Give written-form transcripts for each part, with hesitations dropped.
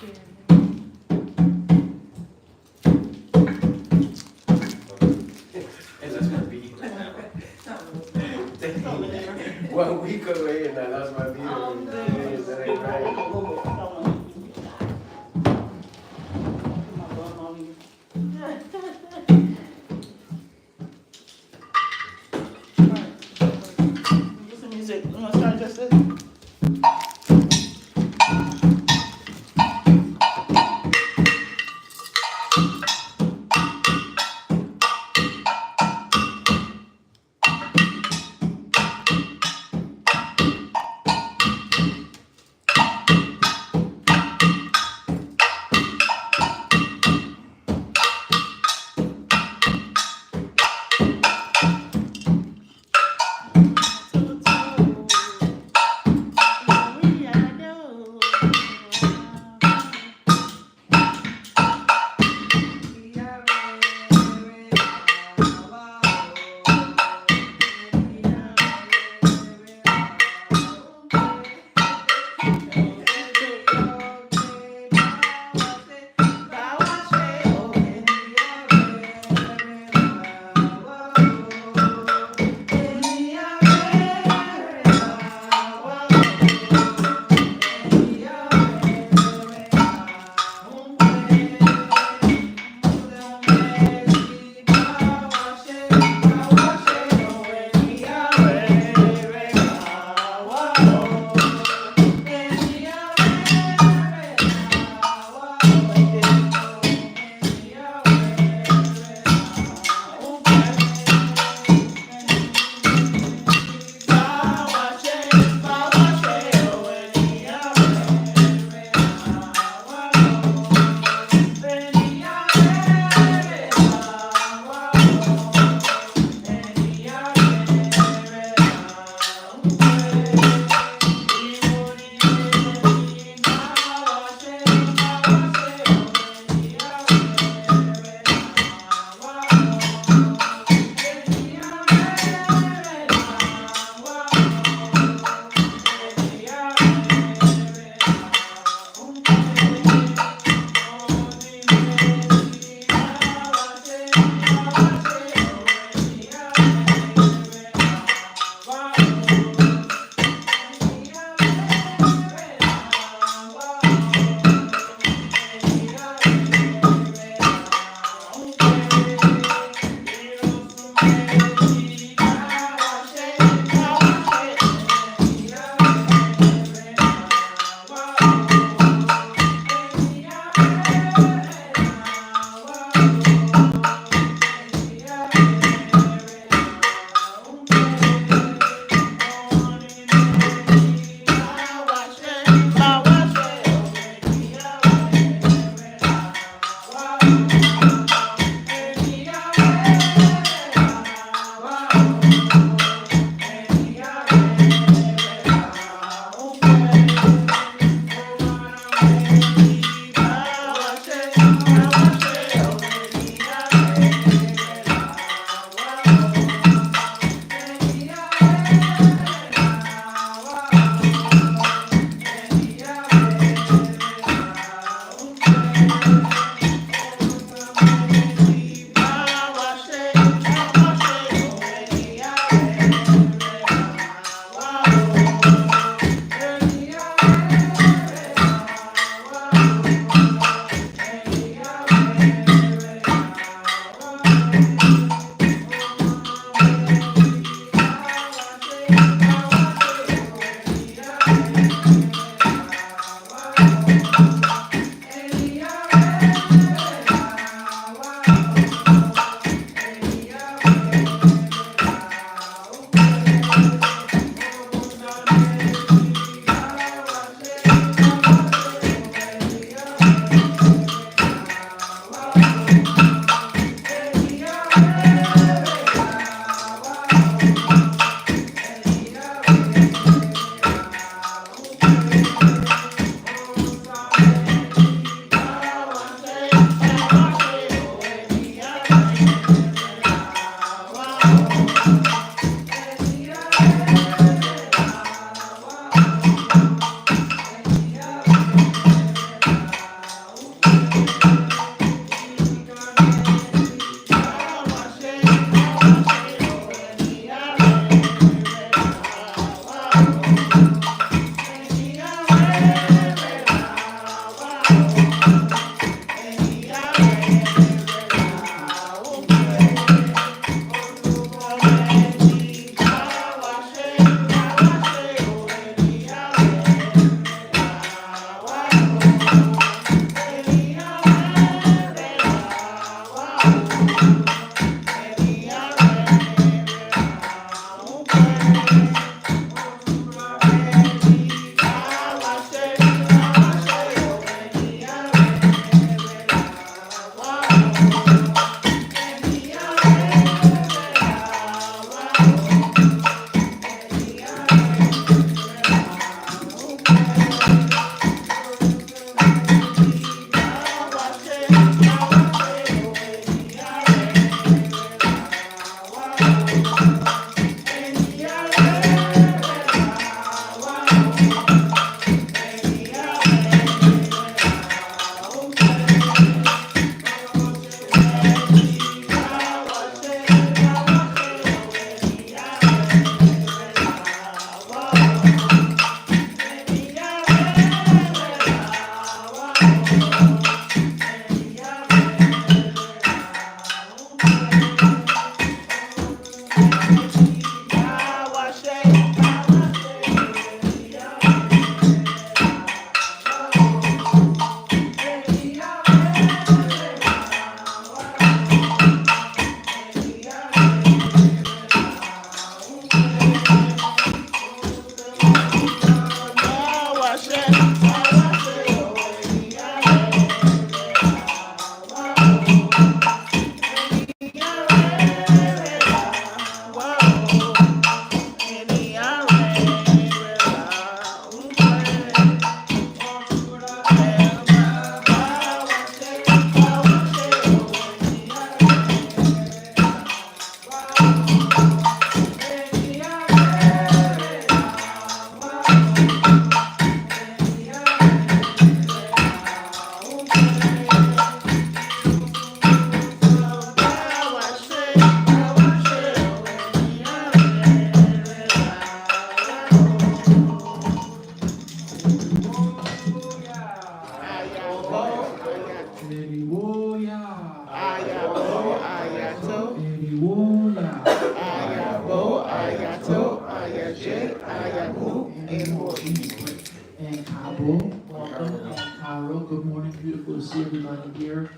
And that's my beat. Well, we could have and I lost my beat. That ain't right. Get some music. You wanna start just this? And Cabo, welcome. And Cairo, good morning. Beautiful to see everybody here.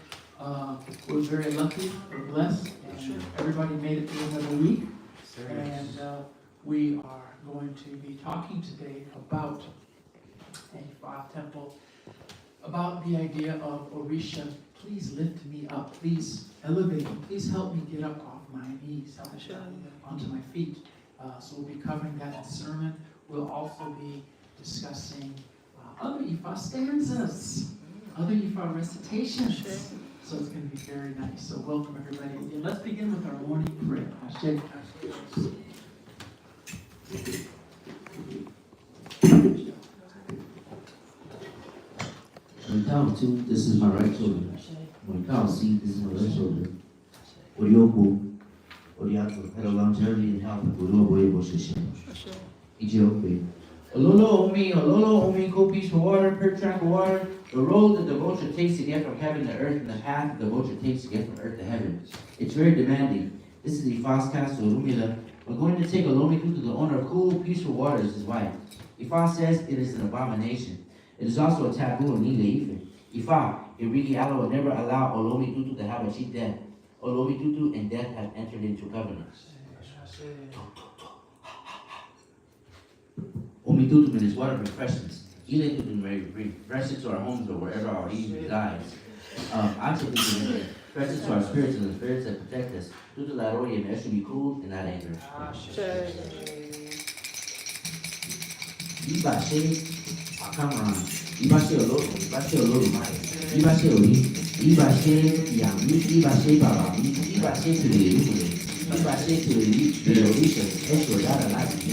We're very lucky, we're blessed, and everybody made it through another week. And we are going to be talking today about a temple, about the idea of Orisa. Please lift me up. Please elevate me. Please help me get up off my knees, help me get onto my feet. So we'll be covering that in the sermon. We'll also be discussing other Ifa stanzas, other Ifa recitations. So it's going to be very nice. So welcome everybody. And let's begin with our morning prayer. Hashtag. When count two, this is my right shoulder. When count C, this is my left shoulder. Orioku, Oriato, had a longevity and health of Urubo Shishin. Ethiopian. Ololo Omi, go piece of water, per track of water. The road that the vulture takes to get from heaven to earth, and the path that the vulture takes to get from earth to heaven. It's very demanding. This is the fast cast of Rumila. We're going to take Olomi to the owner of cool, peaceful waters, his wife. Ifa says it is an abomination. It is also a taboo in Nile Ife. Ifa, Irigi Allah will never allow Olomi Tutu to have a cheap death. Olomi Tutu and death have entered into covenants. Omi Tutu and his water refreshments. Ile Tutu refresh it to our homes or wherever our Eve resides. Ache Tutu refresh it to our spirits and the spirits that protect us. Tutu la roya and should be cool and not anger. Ibashe, come on. Ibashe Olo, Ibashe Oli, Ibashe Yam, Ibashe Baba, Ibashe to the Ibashe to the Orisa, Esho Dara Lati,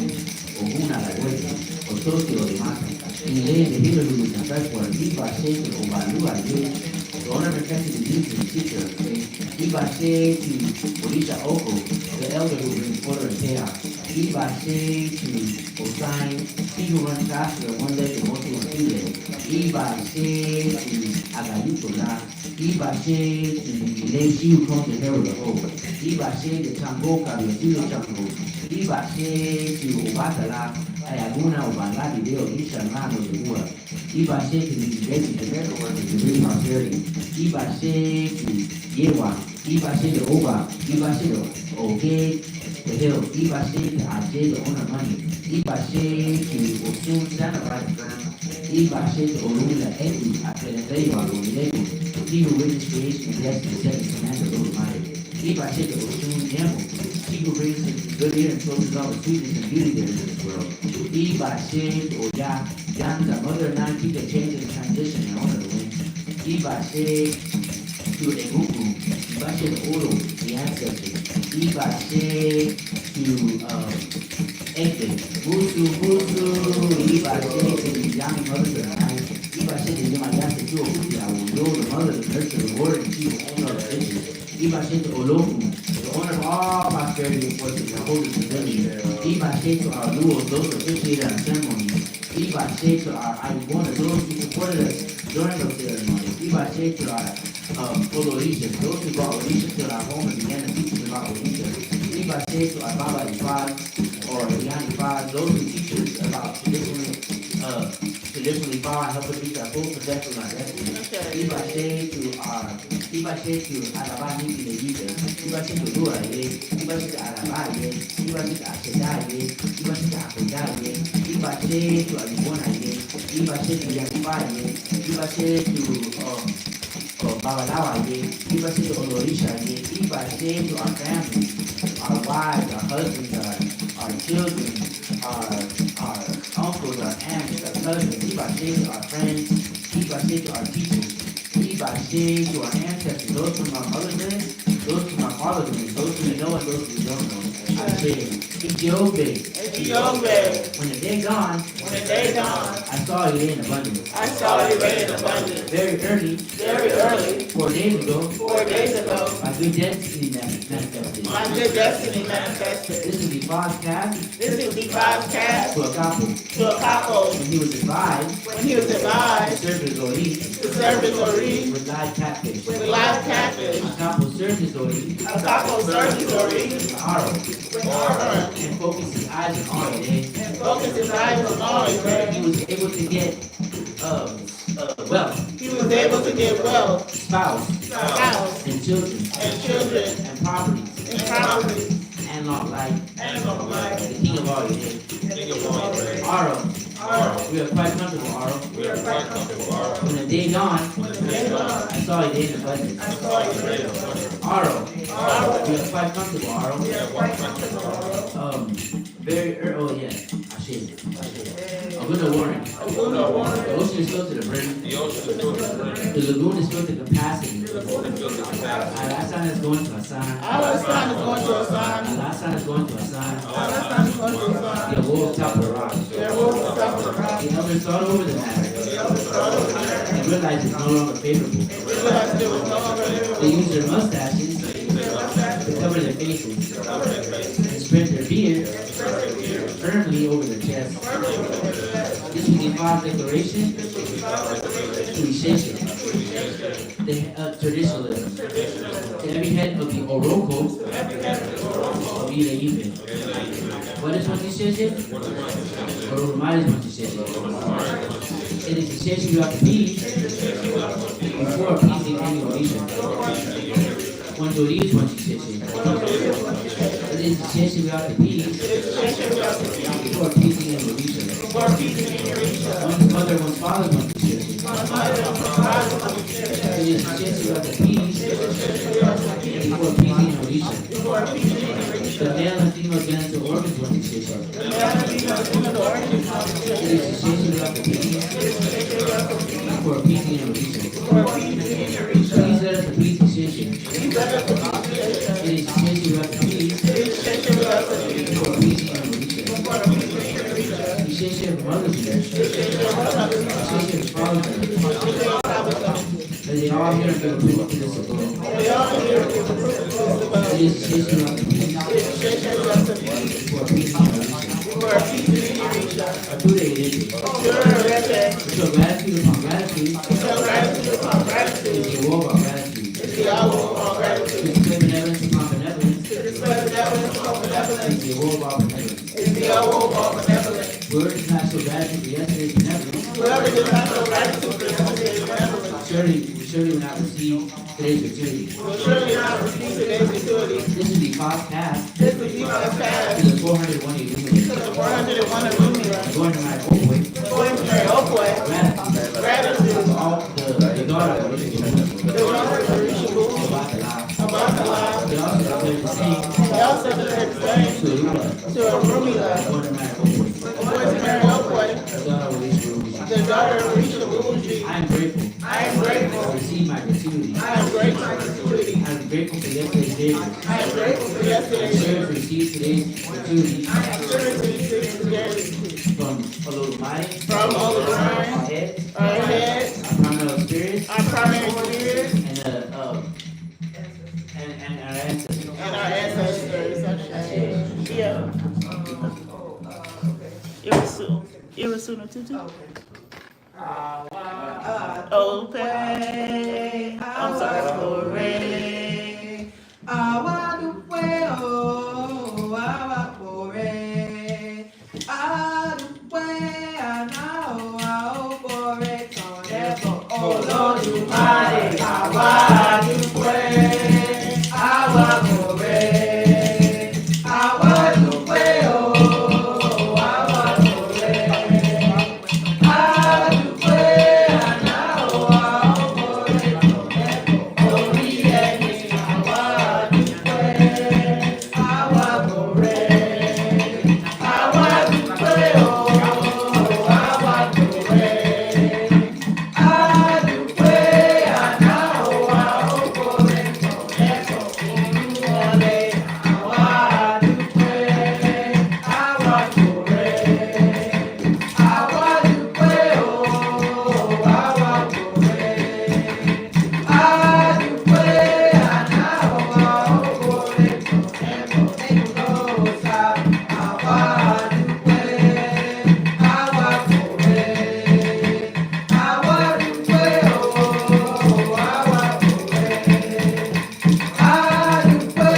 Oguna La Guerra, Otoki o de Mata, in lay the hero who is the first one, Ibashe to Obalu Ade, the honor reflected the deeds of the teacher, Ibashe to Orisa Oko, the elder who brings order and chaos, Ibashe to Osai, he who runs faster on one leg and also on two legs. Ibashe to Agayutola. Ibashe to the she who comes to herald the whole. Ibashe to Tamboka, the Zulu Chango. Ibashe to Obatala, Ayaguna, Obaladi, Deo, Isha, Mano, the Bua. Ibashe to the basic American workers, the real prosperity. Ibashe to Yewa. Ibashe to Oba. Ibashe to Oge, the hill. Ibashe to Ajay, the owner money. Ibashe to Osun, Santa Barbara. Iba shake Orula Edu, Apeleo, Orulego. He who witnessed creation and blessed the seventh commandment of the Almighty. Iba shake Orun Yamo. He who brings the good ear and closes all the sweetness and beauty there is in this world. Iba shake Oya, Yanda, mother of nine, keep the change and transition and honor the wind. Iba shake to Eguku. Iba shake Oro, the ancestors. Iba shake to Eke, Musu, Iba shake to the young mother of nine. Iba shake to Yamayasa, to Okuya, will the mother of nurture, the word, and she will honor the riches. Iba shake to Oloku, the owner of all prosperity and fortune, the holy stability. Iba shake to our Luos, those who officiated our ceremonies. Iba shake to our Iwona, those who supported us during those ceremonies. Iba shake to our Orisa, those who brought Orisa to our home and began to teach us about Orisa. Iba shake to our Baba Ifad, or Yan Ifad, those who teach us about traditionally far and help us reach our full potential and our destiny. Iba shake to Arabani in the Vita. Iba shake to Dura, Iba shake to Arabaye, Iba shake to Ashedaye, Iba shake to Akodaye, Iba shake to Alibona, Iba shake to Yakubaye, Iba shake to Babalawa, Iba shake to Olorisha, Iba shake to our family, our wives, our husbands, our children, our uncles, our aunts, our cousins. Iba shake to our friends, Iba shake to our teachers, Iba shake to our ancestors, those from our mother's lineage, those from our father's lineage, those who we know and those who we don't know. I say, Ethiope. When the day dawned, I saw you in abundance. Very early, 4 days ago, my good destiny manifested. This is the podcast to a couple. When he was advised to serve his Ori with live catfish. A couple served his Ori with Aro and focused his eyes on Ori. He was able to get wealth, spouse, and children, and properties, and long life. The king of all your Aro. We are quite comfortable, Aro. When the day dawned, I saw you in abundance. Aro. We are quite comfortable, Aro. Very early, oh yeah, I should. A good warning. The ocean is filled to the brim. The lagoon is filled to capacity. Alasan is going to Asan. Alasan is going to Asan. The wolf top of the rock. The elders thought over the matter and realized it's no longer favorable. They used their mustaches to cover their faces and spread their beard firmly over their chest. This was the Father's declaration to Isheshe, the traditionalism. To every head of the Oroko, Ile. What is Isheshe? Oromai is Isheshe. It is Isheshe you have to be before appeasing any Orisha. One Dori is Isheshe. It is Isheshe you have to be before appeasing any Orisha. One's mother, one's father, one's Isheshe. It is Isheshe you have to be before appeasing any Orisha. The male and female genital organs one's Isheshe. It is Isheshe you have to be before appeasing any Orisha. Please let us appease Isheshe. It is Isheshe you have to be before appeasing any Orisha. Isheshe of mother's name. Isheshe of father's name. That they all here give approval to this above. It is Isheshe you have to be before appeasing any Orisha. Today it is. So gratitude upon gratitude. It's the war of gratitude. It's the benevolence upon benevolence. It's the war of benevolence. Word is not so gratitude for yesterday's benevolence. Surely will not receive today's gratuity. This is the podcast to the 401 Illuminati. Going to my Oakwood. gratitude. All the daughter of Orisa, The daughter of Orisa about the life. they also declared the same They also declared the same to Arula, to Orisa, born in Maricopa. the boys in Maricopa, The daughter of Orisa Ruji. the daughter of Orisa Bougie. I am grateful. I am grateful. I receive my gratuity. I am grateful for gratuity. I am grateful for yesterday's favor. I am grateful for I am yesterday's sure to receive today's gratuity I am sure to receive today from Olodumare, from all of our our head, head, our primary spirits, our primary spirit, and our ancestors. and our ancestors. Yeah. Irasuna Tutu. Ope. I'm sorry. Ore. Awadupe o, awapore. Adupe anao aopore tonebo. Olódùmarè awadupe, awapore. Awadupe o, awapore. Adupe anao aopore tonebo. Orí ẹni awadupe, awapore. Awadupe o, awapore. Adupe anao aopore tonebo. Olúwọlé awadupe, awapore. Awadupe o, awapore. Adupe anao aopore tonebo. Egulosa awadupe, awapore. Awadupe o, awapore. Adupe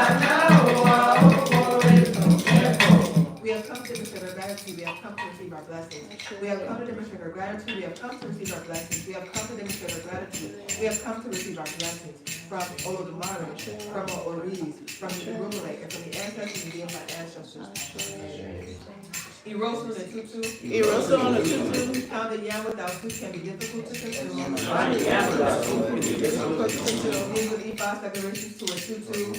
anao aopore tonebo. We have come to demonstrate our gratitude. We have come to receive our blessings. We have come to demonstrate our gratitude. We have come to receive our blessings. We have come to demonstrate our gratitude. We have come to receive our blessings from Olodumare, from Oris, from the Urumale, and from the ancestors and the ancestors. Erosion and Tutu. Erosion and Tutu. Found that yam without food can be difficult to consume. Finding yam without food can be difficult to consume. These would eat five declarations to a tutu.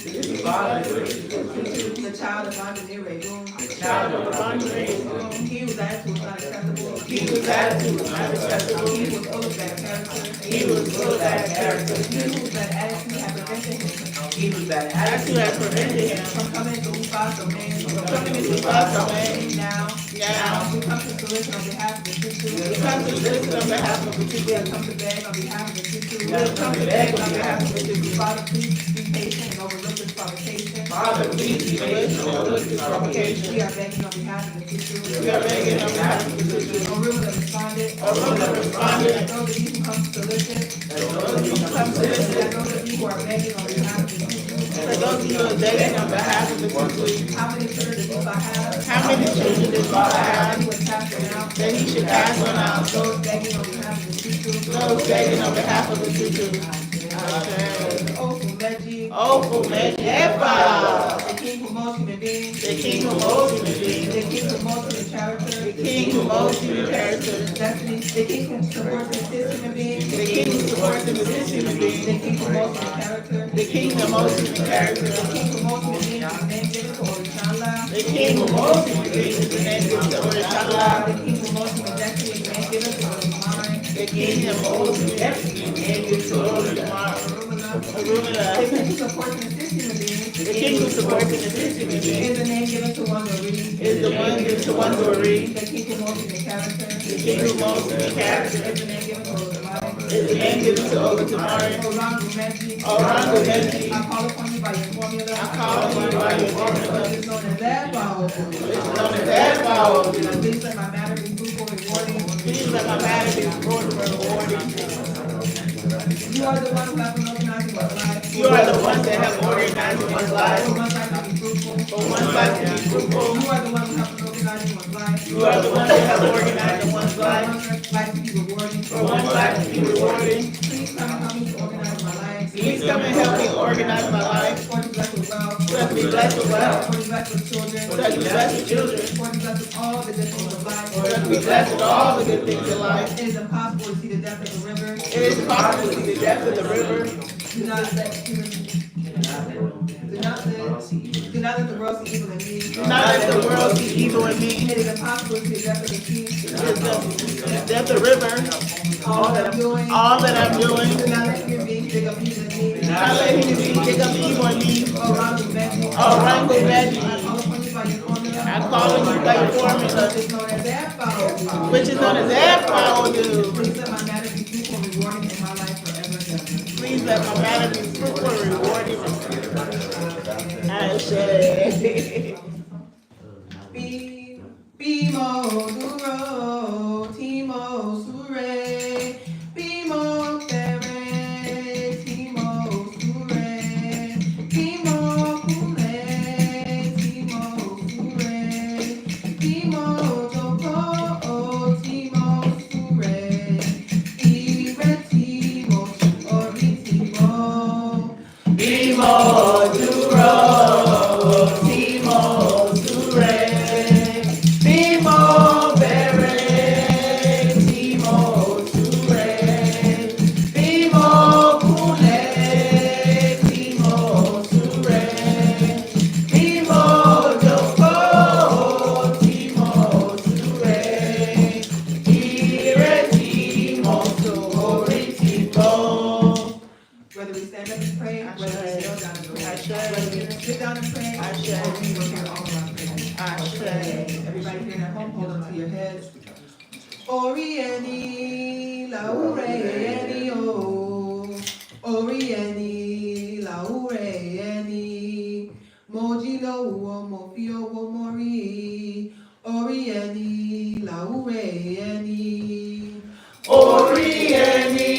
The child of Bandamire room. Child of the Bandamire room. He whose attitude was not acceptable. He whose attitude was not acceptable. He was full of bad character. He was full of bad character. He whose bad attitude had prevented him. He whose bad attitude had prevented him From coming into Ufa's domain. coming into God's domain. Now, Now, we come to solicit on behalf of the tutu. we come to solicit on behalf of the We people. have come to beg on behalf of the tutu. We have come to beg on behalf of the people. Father, please be patient and overlook this provocation. Father, please be patient and overlook this provocation. We are begging on behalf of the tutu. We are begging on behalf of the people. Orisa responded. Orisa responded. I know that you who come to solicit. For those of you who come to I solicit, know that you who are begging on behalf of the tutu. for those of you who are begging on behalf of the people, How many children does Ufa have? how many children does God have He would cast them out. that he should pass on out? Those begging on behalf of the tutu. Those begging on behalf of the people. Oh, Fumeji. Oh, Fumejepa, The king who most human beings. the king who molds human beings, The king who most human character. the king who molds human character, Destiny. The king who supports and assists human beings. the king who supports and assists human The beings, king who most human character. the king who molds human character, The king who most human beings is named given to Orishala. the king who molds human beings is the name given to Orisa. The king who most human destiny is named given to Orismane. The king who molds human destiny is named given to Orisa. The Aruna, king who supports and assists human beings the king who supports and assists human beings, is the name given to one Ori. is the one given to one Dori. The king who most human character The king who molds human character is the name given to Orismane. is the name given to Olatamari. Orangu Meji. Orangu Meji. I call upon you by your formula. I call upon you by your formula. It is known as that power. It's known as that power. Please let my matter be fruitful and rewarding. Please let my matter be rewarding. You are the one who have been organizing my life. You are the ones that have organized one's life. For one's life to be fruitful. For one's life to be fruitful. You are the one who have been organizing one's life. You are the ones that have organized one's For life. one's life to be rewarding. For one's life to be rewarding. Please come and help me to organize my life. Please come and help me organize my life. For to bless with wealth. us to be blessed with wealth. For us to be blessed with children. For us to be blessed with children. For us to be blessed with all the good things of life. For us to be blessed with all the good things in life. It is impossible to see the depth of the river. It is impossible to see the depth of the river. Do not let the world see evil in me. Do not let the world see evil in me. It is impossible to see the depth of the sea. The depth of the river. All that I'm doing. All that I'm doing. Do not let human beings dig up evil in me. Do not let human beings dig up evil in me. Oh, Ronald Benji. Oh, Rango Benji. I call upon you by your formula. I call on you by your formula. Which is known as Afro. Which is known as Afro. Please let my matter be fruitful and rewarding in my life forever and ever. Please let my matter be fruitful and rewarding. I say. Bimo duro, timo sure, bimo tere, timo sure, bimo kule, timo sure, bimo doko, timo sure, ire timo, ori timo, bimo duro, timo sure. Whether we stand up and pray, whether we kneel down and pray, whether we sit down and pray, or we will hear all of our prayers. Everybody here at home, hold on to your heads. Orieni, laureni, o. Orieni, laureni. Moji lo uo, mofio wo mori. Orieni, laureni. Orieni,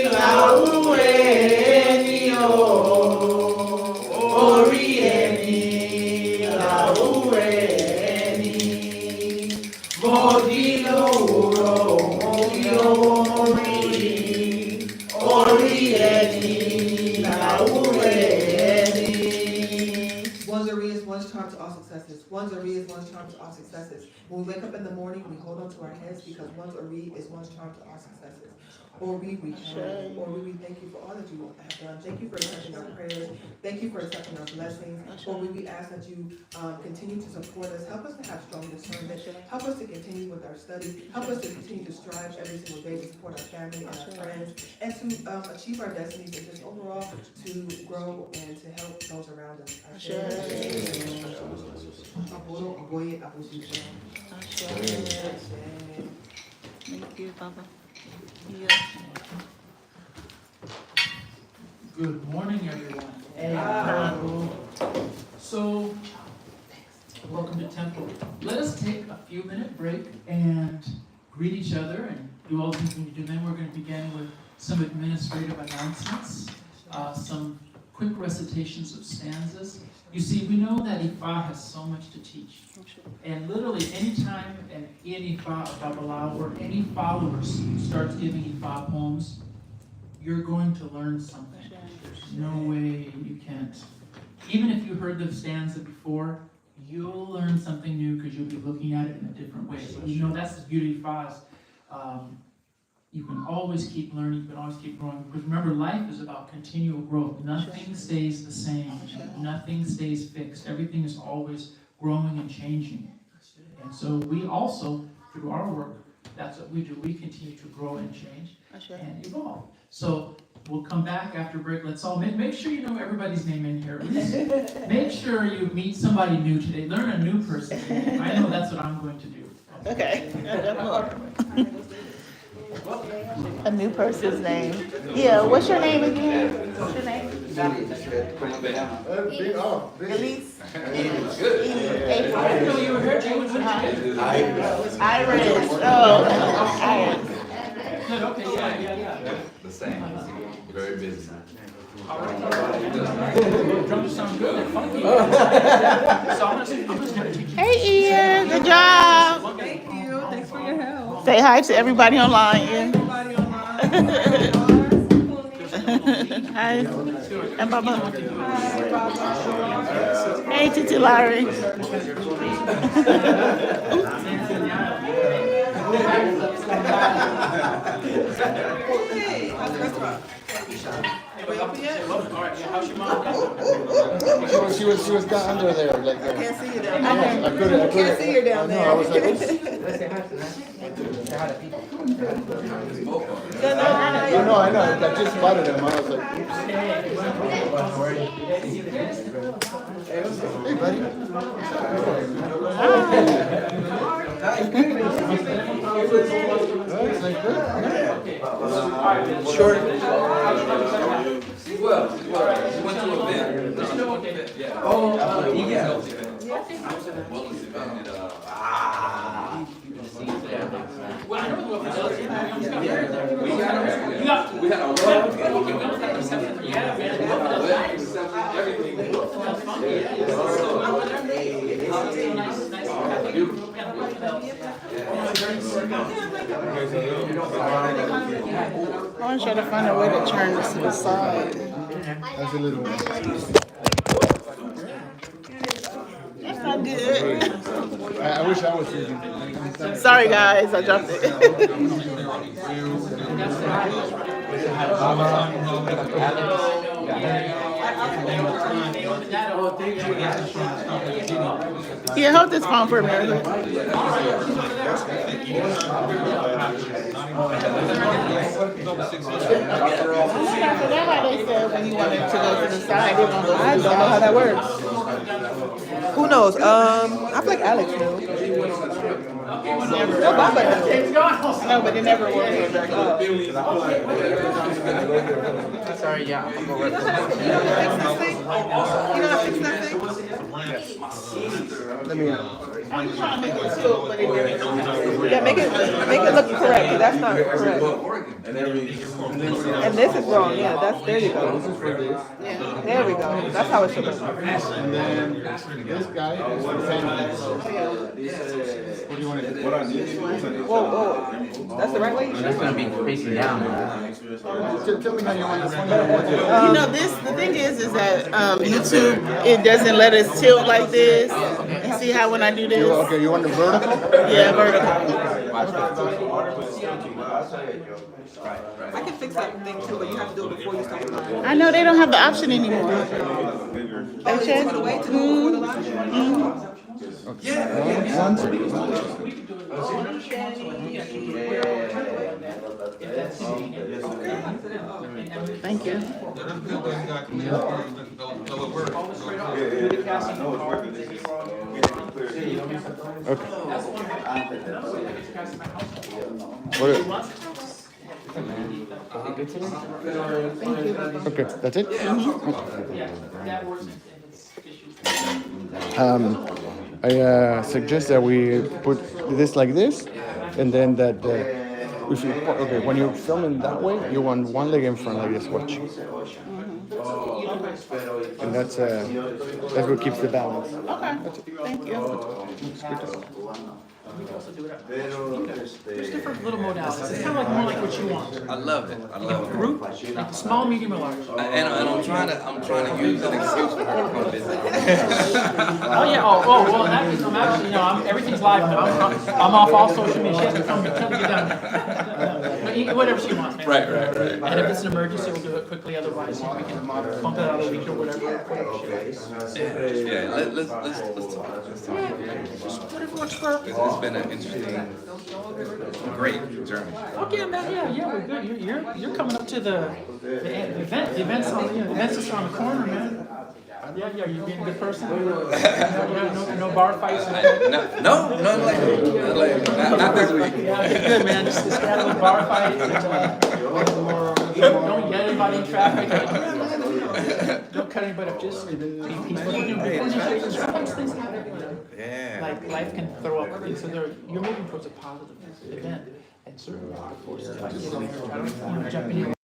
laueni, Orieni, laueni, modilo uro, modilo mori, Orieni, laueni. One's Arias, one's charm to all successes. One's Arias, one's charm to all successes. When we wake up in the morning, we hold on to our heads because one's Ari is one's charm to all successes. Or we thank you for all that you have done. Thank you for accepting our prayers. Thank you for accepting our blessings. Or we ask that you continue to support us. Help us to have strong discernment. Help us to continue with our study. Help us to continue to strive every single day to support our family and our friends and to achieve our destinies and just overall to grow and to help those around us. Thank you, Papa. Good morning, everyone. So, welcome to Temple. Let us take a few minute break and greet each other and do all the things we need to do. Then we're going to begin with some administrative announcements, some quick recitations of stanzas. You see, we know that Ifa has so much to teach. And literally, anytime an Ifa or Babalawo or any followers starts giving Ifa poems, you're going to learn something. There's no way you can't. Even if you heard the stanza before, you'll learn something new because you'll be looking at it in a different way. So you know that's the beauty of Ifa. You can always keep learning, you can always keep growing. Because remember, life is about continual growth. Nothing stays the same. Nothing stays fixed. Everything is always growing and changing. And so we also, through our work, that's what we do. We continue to grow and change and evolve. So we'll come back after break. Let's all make sure you know everybody's name in here. Make sure you meet somebody new today. Learn a new person. I know that's what I'm going to do. Okay. A new person's name. Yeah, what's your name again? What's your name? Elise. I didn't know you were here. Iris. Oh, Iris. Good, okay, yeah. The same. Very busy. All right. Drums sound good, they're funky. So I'm just gonna teach you. Hey, Ian. Good job. Thank you. Thanks for your help. Say hi to everybody online, Ian. Everybody online. Hi. And Baba. Hey, Titi Larry. Hey, how's the restaurant? Anybody open yet? She was down under there, like. I can't see you down there. I couldn't. I can't see you down there. I was like, oops. Good night. I know. I just spotted him. I was like, oops. Hey, buddy. Short. Well, she went to a event. Yeah. Oh, yeah. Wellness event. We had a I want to try to find a way to turn this to the side. That's a little. That's not good. I wish I was using. Sorry, guys. I dropped it. Yeah, hold this phone for a minute. I forgot how they said when you wanted to go to the side, they want to go to the I don't know how that works. Who knows? I feel like Alex knows. Never. No, Baba does. No, but it never worked. Sorry, yeah, I'm gonna You know how to fix this thing? You know how to fix that thing? Let me. I'm just trying to make it tilt, but it never. Yeah, make it look correct, 'cause that's not correct. And this is wrong, yeah, there you go. There we go. That's how it should look. And then this guy is the same. What do you want to do? Whoa. That's the right way? It's gonna be facing down. Tell me how you want to. You know, the thing is that YouTube, it doesn't let us tilt like this. And see how when I do this? Okay, you want the vertical? Yeah, vertical. I can fix that thing too, but you have to do it before you start the live. I know they don't have the option anymore. Oh, they took it away to do it before the live? Thank you. Okay, that's it? I suggest that we put this like this, and then that if you when you're filming that way, you want one leg in front like this. Watch, and that's what keeps the balance. Okay, thank you. There's different little modalities. It's kind of like more like what you want. I love it. I love it. Group, like small, medium, or large. And I'm trying to use an excuse for her to come visit. Oh yeah. Well, I'm actually, everything's live now. I'm off all social media. She has to come to get down. Whatever she wants, man. Right. And if it's an emergency, we'll do it quickly. Otherwise, we can bump it out a week or whatever. Yeah. Let's talk. Whatever works for her. It's been an interesting, great journey. Okay, man. Yeah, we're good. You're coming up to the event. The event's on. The event's just around the corner, man. Yeah. You being a good person. No bar fights. No, not this week. Yeah, good, man. Just straddle the bar fights. Don't get anybody in traffic. Don't cut anybody up. Just be peaceful. Things happen. Yeah. Like life can throw up things, so you're moving towards a positive event, and certainly the forces like I don't want to jump in here.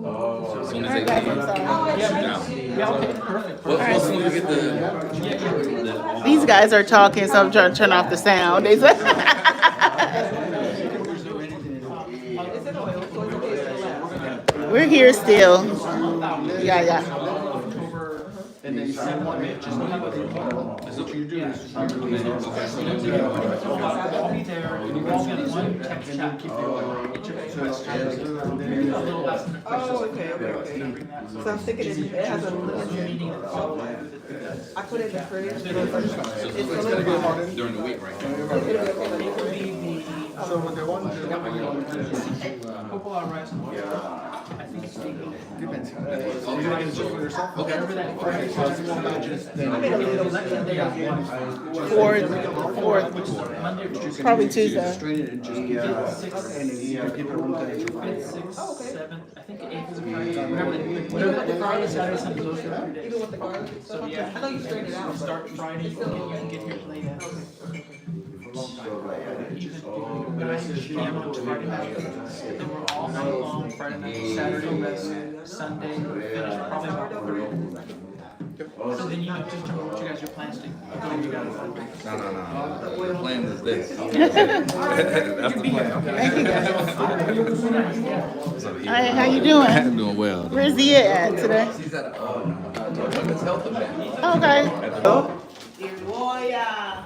As soon as All right, they guys, leave. I'm sorry. Yeah, okay, perfect. Well, as soon as we get the. These guys are talking, so I'm trying to turn off the sound. They said. We're here still. Yeah, yeah. And then if you want it, just leave it. What you do is I'll be there, and you all get one text chat. Each of you questions. A little last minute questions. Oh, okay. So I'm thinking it has a limited. I put it in the fridge. It's solidified. During the week, right? so with the one Coppola rice and water. I think it's taking. depends. You gonna get it for yourself? Whatever that Friday, so it's one batches. I made a little. Election day is one. Fourth. Monday or Tuesday. Probably Tuesday. Strain it and just keep it, and you keep it room temperature. Fifth, sixth, seventh, I think eighth is a Friday. Whatever the Friday, Saturday, Sunday, those are 3 days. Even with the garlic and So stuff. yeah, I know you strained it out. Start Friday, you can get here late. Even 9 p.m. on Friday night. Then we're all night long, Friday night, Saturday, Sunday, finish probably about 3. So then you just tell me what you guys are plans to go you guys. No. The plan is this. That's the plan. Thank you, guys. So he- Hi, how you doing? I'm doing well. Where's he at today? He's at women's health event. Okay.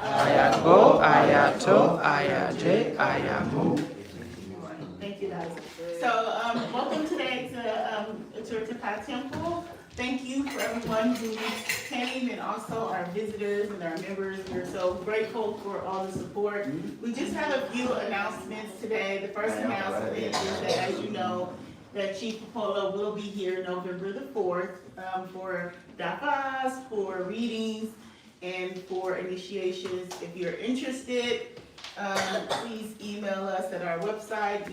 Ayago, ayato, ayaje, ayamu. Thank you, guys. So, welcome today to Tapai Temple. Thank you for everyone who came and also our visitors and our members. We're so grateful for all the support. We just have a few announcements today. The first announcement is that, as you know, that Chief Popola will be here November the 4th for dafas, for readings, and for initiations. If you're interested, please email us at our website,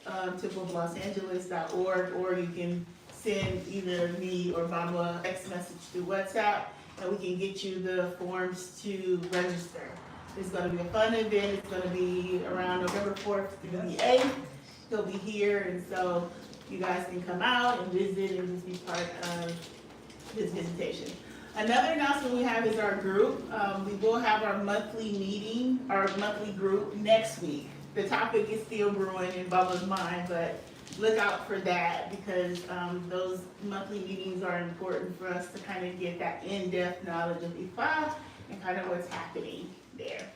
templeloflosangeles.org, or you can send either me or Baba a text message through WhatsApp, and we can get you the forms to register. It's gonna be a fun event. It's gonna be around November 4th through the 8th. He'll be here, and so you guys can come out and visit and just be part of his visitation. Another announcement we have is our group. We will have our monthly meeting, our monthly group next week. The topic is still brewing in Bubba's mind, but look out for that because those monthly meetings are important for us to kind of get that in-depth knowledge of Ifa and kind of what's happening there.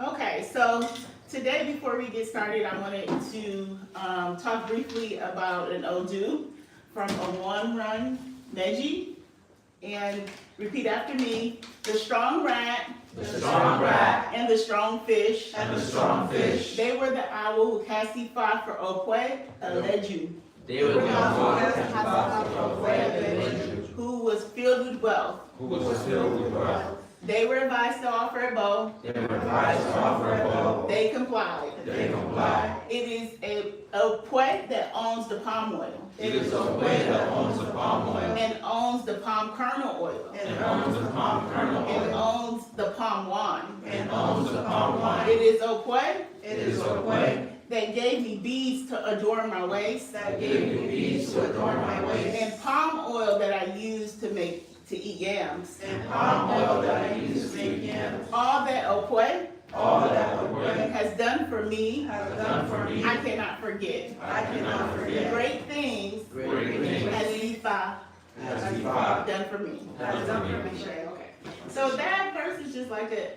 Okay, so today before we get started, I wanted to talk briefly about an Odu from a one-run Meji. And repeat after me, the strong rat, and the strong fish, they were the owl who cast Ifa for Okwe, Aleju, who was filled with wealth. They were advised to offer a bow. They complied. It is a Okwe that owns the palm oil. And owns the palm kernel oil. And owns the palm wine. It is Okwe that gave me beads to adorn my waist. And palm oil that I use to eat yams. All that Okwe has done for me, I cannot forget. Great things has Ifa done for me. Okay. So that verse is just like a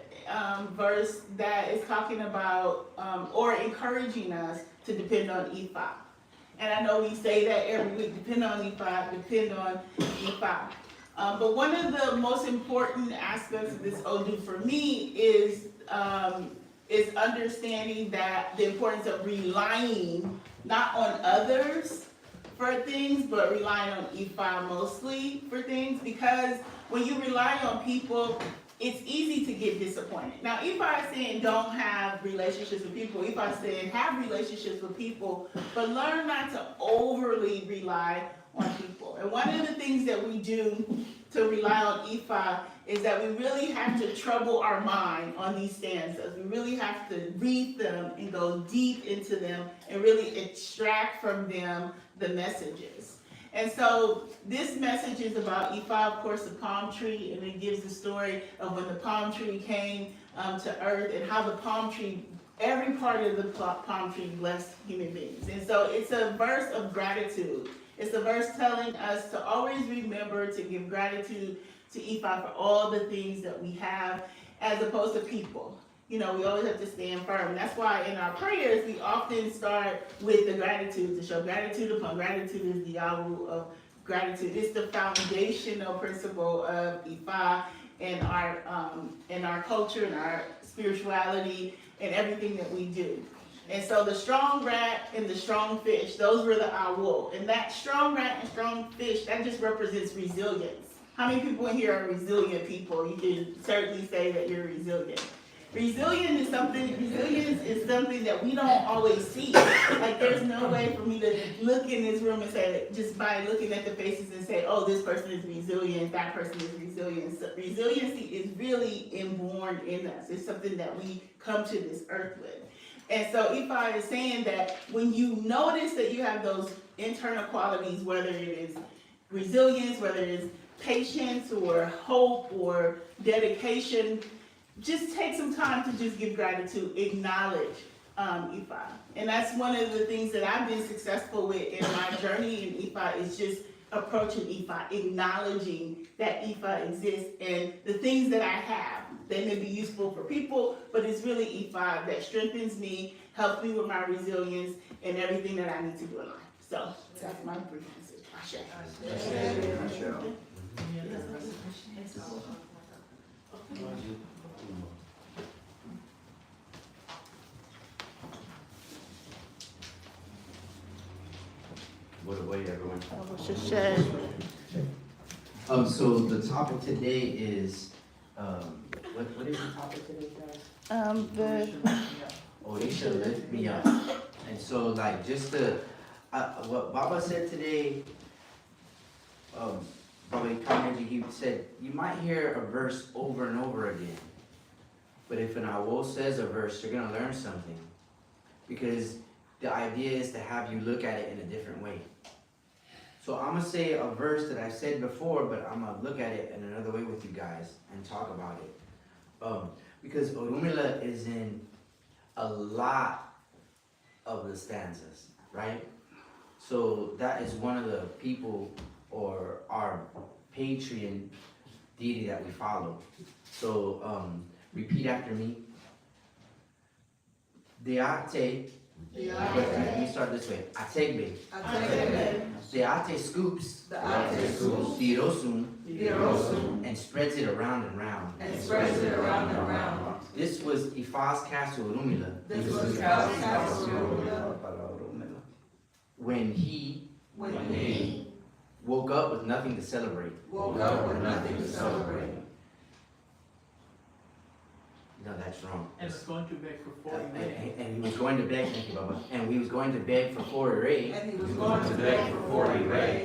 verse that is talking about or encouraging us to depend on Ifa. And I know we say that every week, depend on Ifa. But one of the most important aspects of this Odu for me is understanding that the importance of relying not on others for things, but relying on Ifa mostly for things, because when you rely on people, it's easy to get disappointed. Now, Ifa is saying don't have relationships with people. Ifa is saying have relationships with people, but learn not to overly rely on people. And one of the things that we do to rely on Ifa is that we really have to trouble our mind on these stanzas. We really have to read them and go deep into them and really extract from them the messages. And so this message is about Ifa, of course, the palm tree, and it gives the story of when the palm tree came to earth and how the palm tree, every part of the palm tree blessed human beings. And so it's a verse of gratitude. It's a verse telling us to always remember to give gratitude to Ifa for all the things that we have as opposed to people. You know, we always have to stand firm. That's why in our prayers, we often start with the gratitude, to show gratitude upon gratitude is the awu of gratitude. It's the foundational principle of Ifa and our culture and our spirituality and everything that we do. And so the strong rat and the strong fish, those were the awu. And that strong rat and strong fish, that just represents resilience. How many people in here are resilient people? You can certainly say that you're resilient. Resilience is something that we don't always see. Like there's no way for me to look in this room and say, just by looking at the faces and say, oh, this person is resilient, that person is resilient. So resiliency is really inborn in us. It's something that we come to this earth with. And so Ifa is saying that when you notice that you have those internal qualities, whether it is resilience, whether it is patience or hope or dedication, just take some time to just give gratitude, acknowledge Ifa. And that's one of the things that I've been successful with in my journey in Ifa is just approaching Ifa, acknowledging that Ifa exists and the things that I have. They may be useful for people, but it's really Ifa that strengthens me, helps me with my resilience and everything that I need to do in life. So that's my brief message. Ashe. What away, everyone. So the topic today is, what is the topic today, guys? Orisa lift me up. And so like just to, what Baba said today, Baba Kamenji, he said, you might hear a verse over and over again. But if an Awo says a verse, you're gonna learn something. Because the idea is to have you look at it in a different way. So I'm gonna say a verse that I said before, but I'm gonna look at it in another way with you guys and talk about it. Because Orumila is in a lot of the stanzas, right? So that is one of the people or our patron deity that we follow. So repeat after me. Deate. Let me start this way. Ategbe. Deate scoops. Dirosun. And spreads it around and round. This was Ifa's castle, Orumila. When he woke up with nothing to celebrate. No, that's wrong. And it's going to beg for 40 days. And he was going to beg, thank you, Baba. And he was going to beg for 40 ray.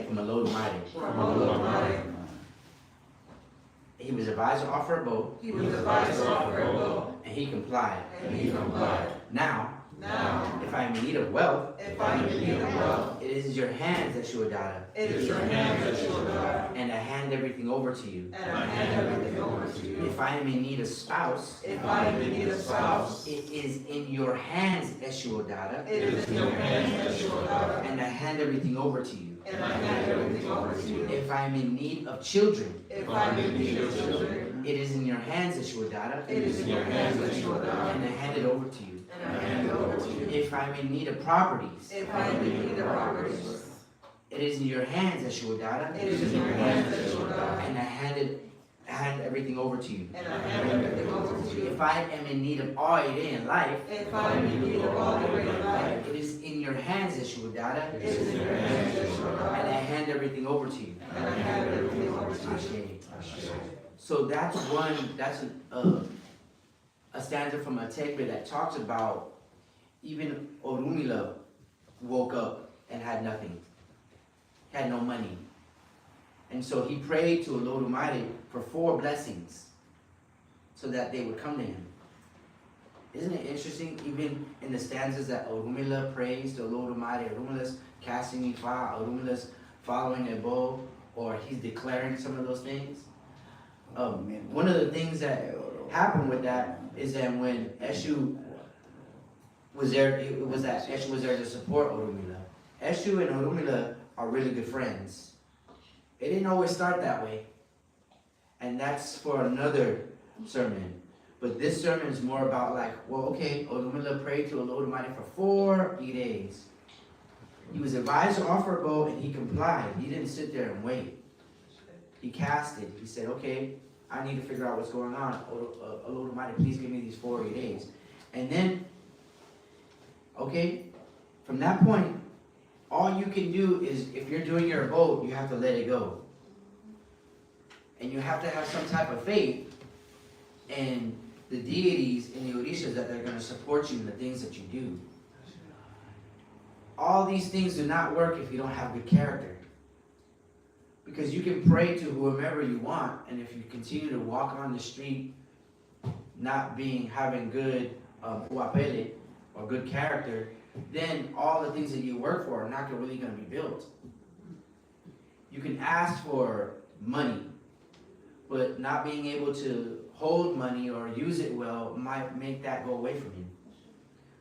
From a low mighty. He was advised to offer a bow. And he complied. Now, if I am in need of wealth, it is your hands that you data. And I hand everything over to you. If I am in need of spouse, it is in your hands, Eshua data. And I hand everything over to you. If I am in need of children, it is in your hands, Eshua data. And I hand it over to you. If I'm in need of properties, it is in your hands, Eshua data. And I hand everything over to you. If I am in need of all in life, it is in your hands, Eshua data. And I hand everything over to you. So that's a stanza from a Tegbe that talks about even Orumila woke up and had nothing, had no money, And so he prayed to Olodumare for 4 blessings so that they would come to him. Isn't it interesting, even in the stanzas that Orumila prays to Olodumare, Orumila's casting Ifa, Orumila's following Ebo, or he's declaring some of those things? One of the things that happened with that is that when Eshu was there, it was that Eshu was there to support Orumila. Eshu and Orumila are really good friends. It didn't always start that way. And that's for another sermon. But this sermon is more about like, well, okay, Orumila prayed to Olodumare for 4 days. He was advised to offer a bow and he complied. He didn't sit there and wait. He casted. He said, okay, I need to figure out what's going on. Olodumare, please give me these 4 days. And then, okay, from that point, all you can do is, if you're doing your boat, you have to let it go. And you have to have some type of faith in the deities and the Orishas that they're going to support you in the things that you do. All these things do not work if you don't have good character. Because you can pray to whomever you want, and if you continue to walk on the street not having good huapele or good character, then all the things that you work for are not really going to be built. You can ask for money, but not being able to hold money or use it well might make that go away from you.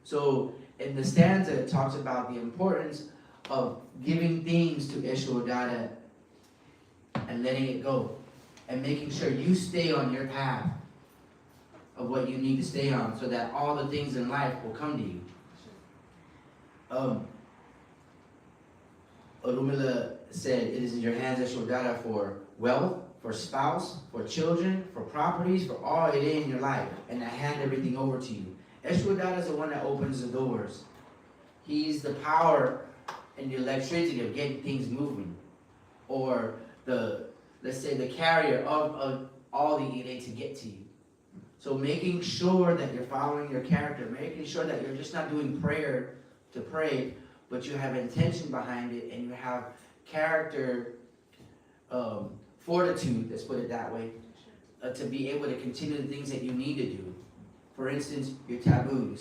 So in the stanza, it talks about the importance of giving things to Eshu Odada and letting it go, and making sure you stay on your path of what you need to stay on, so that all the things in life will come to you. Orumila said, it is in your hands, Eshu Odada, for wealth, for spouse, for children, for properties, for all it is in your life, and I hand everything over to you. Eshu Odada is the one that opens the doors. He's the power and the electricity of getting things moving, or let's say the carrier of all the Ire to get to you. So making sure that you're following your character, making sure that you're just not doing prayer to pray, but you have intention behind it, and you have character, fortitude, let's put it that way, to be able to continue the things that you need to do. For instance, your taboos.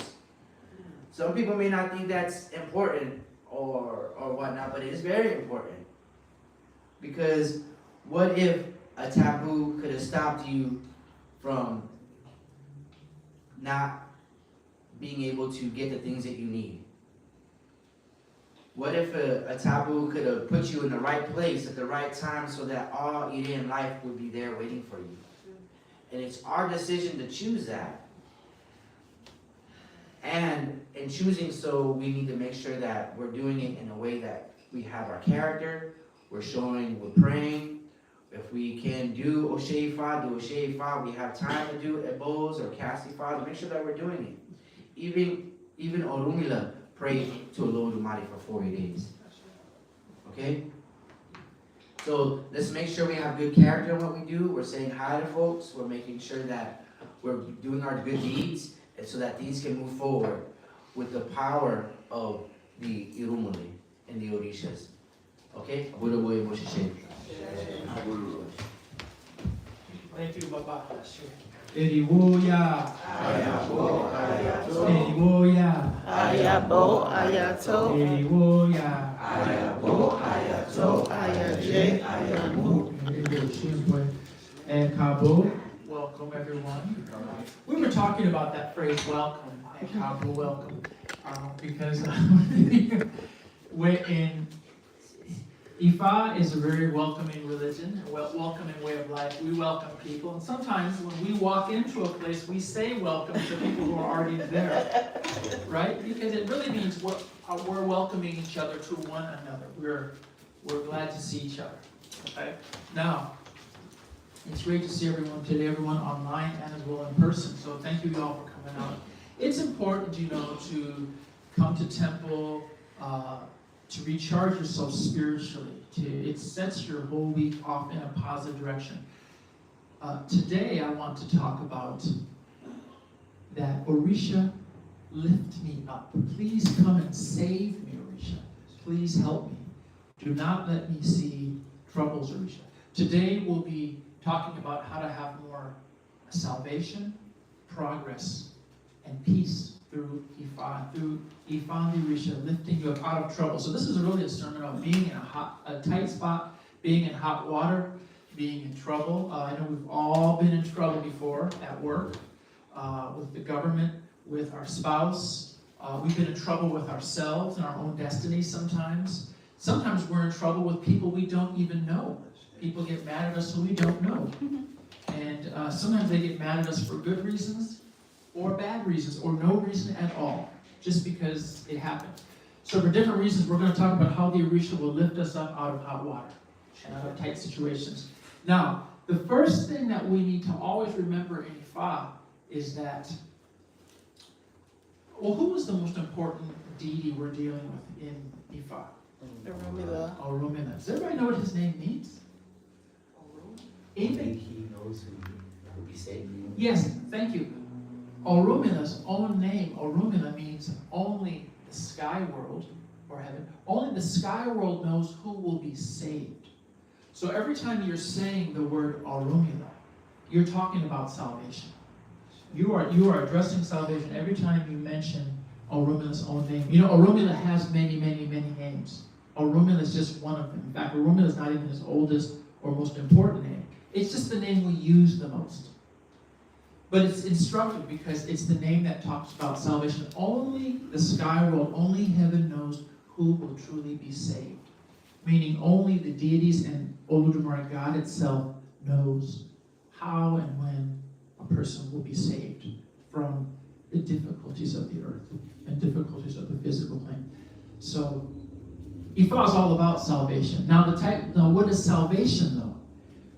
Some people may not think that's important or whatnot, but it is very important. Because what if a taboo could have stopped you from not being able to get the things that you need? What if a taboo could have put you in the right place at the right time so that all you in life would be there waiting for you? And it's our decision to choose that. And in choosing so, we need to make sure that we're doing it in a way that we have our character, we're showing, we're praying. If we can do Osheifa, do Osheifa. We have time to do Ebos or Kasifa, to make sure that we're doing it. Even Orumila prayed to Olodumare for 40 days. Okay? So let's make sure we have good character in what we do. We're saying hi to folks. We're making sure that we're doing our good deeds, and so that things can move forward with the power of the Irumule and the Orishas. Okay? Thank you, Baba. Eriwoya. Eriwoya. Ayabo, ayato, Eriwoya. ayaje, ayamu. And Cabo, welcome everyone. We were talking about that phrase, welcome, and Cabo, welcome, because Ifa is a very welcoming religion, a welcoming way of life. We welcome people, and sometimes when we walk into a place, we say welcome to people who are already there, right? Because it really means we're welcoming each other to one another. We're glad to see each other. Okay. Now, it's great to see everyone today, everyone online and as well in person. So thank you all for coming out. It's important, to come to temple. To recharge yourself spiritually. It sets your whole week off in a positive direction. Today I want to talk about that Orisa, lift me up. Please come and save me, Orisa. Please help me. Do not let me see troubles, Orisa. Today we'll be talking about how to have more salvation, progress, and peace through Ifa, through Ifa and Orisa, lifting you up out of trouble. So this is really a sermon about being in a tight spot, being in hot water, being in trouble. I know we've all been in trouble before at work, with the government, with our spouse. We've been in trouble with ourselves and our own destiny sometimes. Sometimes we're in trouble with people we don't even know. People get mad at us who we don't know. And sometimes they get mad at us for good reasons or bad reasons or no reason at all, just because it happened. So for different reasons, we're going to talk about how the Orisa will lift us up out of hot water and out of tight situations. Now, the first thing that we need to always remember in Ifa is that, well, who is the most important deity we're dealing with in Ifa? Orumila. Orumila. Does everybody know what his name means? Even He knows who will be saved. yes, thank you. Orumila's own name, Orumila, means only the sky world, or heaven, only the sky world knows who will be saved. So every time you're saying the word Orumila, you're talking about salvation. You are addressing salvation every time you mention Orumila's own name. You know, Orumila has many, many, many names. Orumila is just one of them. In fact, Orumila is not even his oldest or most important name. It's just the name we use the most. But it's instructive because it's the name that talks about salvation. Only the sky world, only heaven knows who will truly be saved. Meaning only the deities and Olodumare, God itself, knows how and when a person will be saved from the difficulties of the earth and difficulties of the physical plane. So, Ifa is all about salvation. Now, what is salvation, though?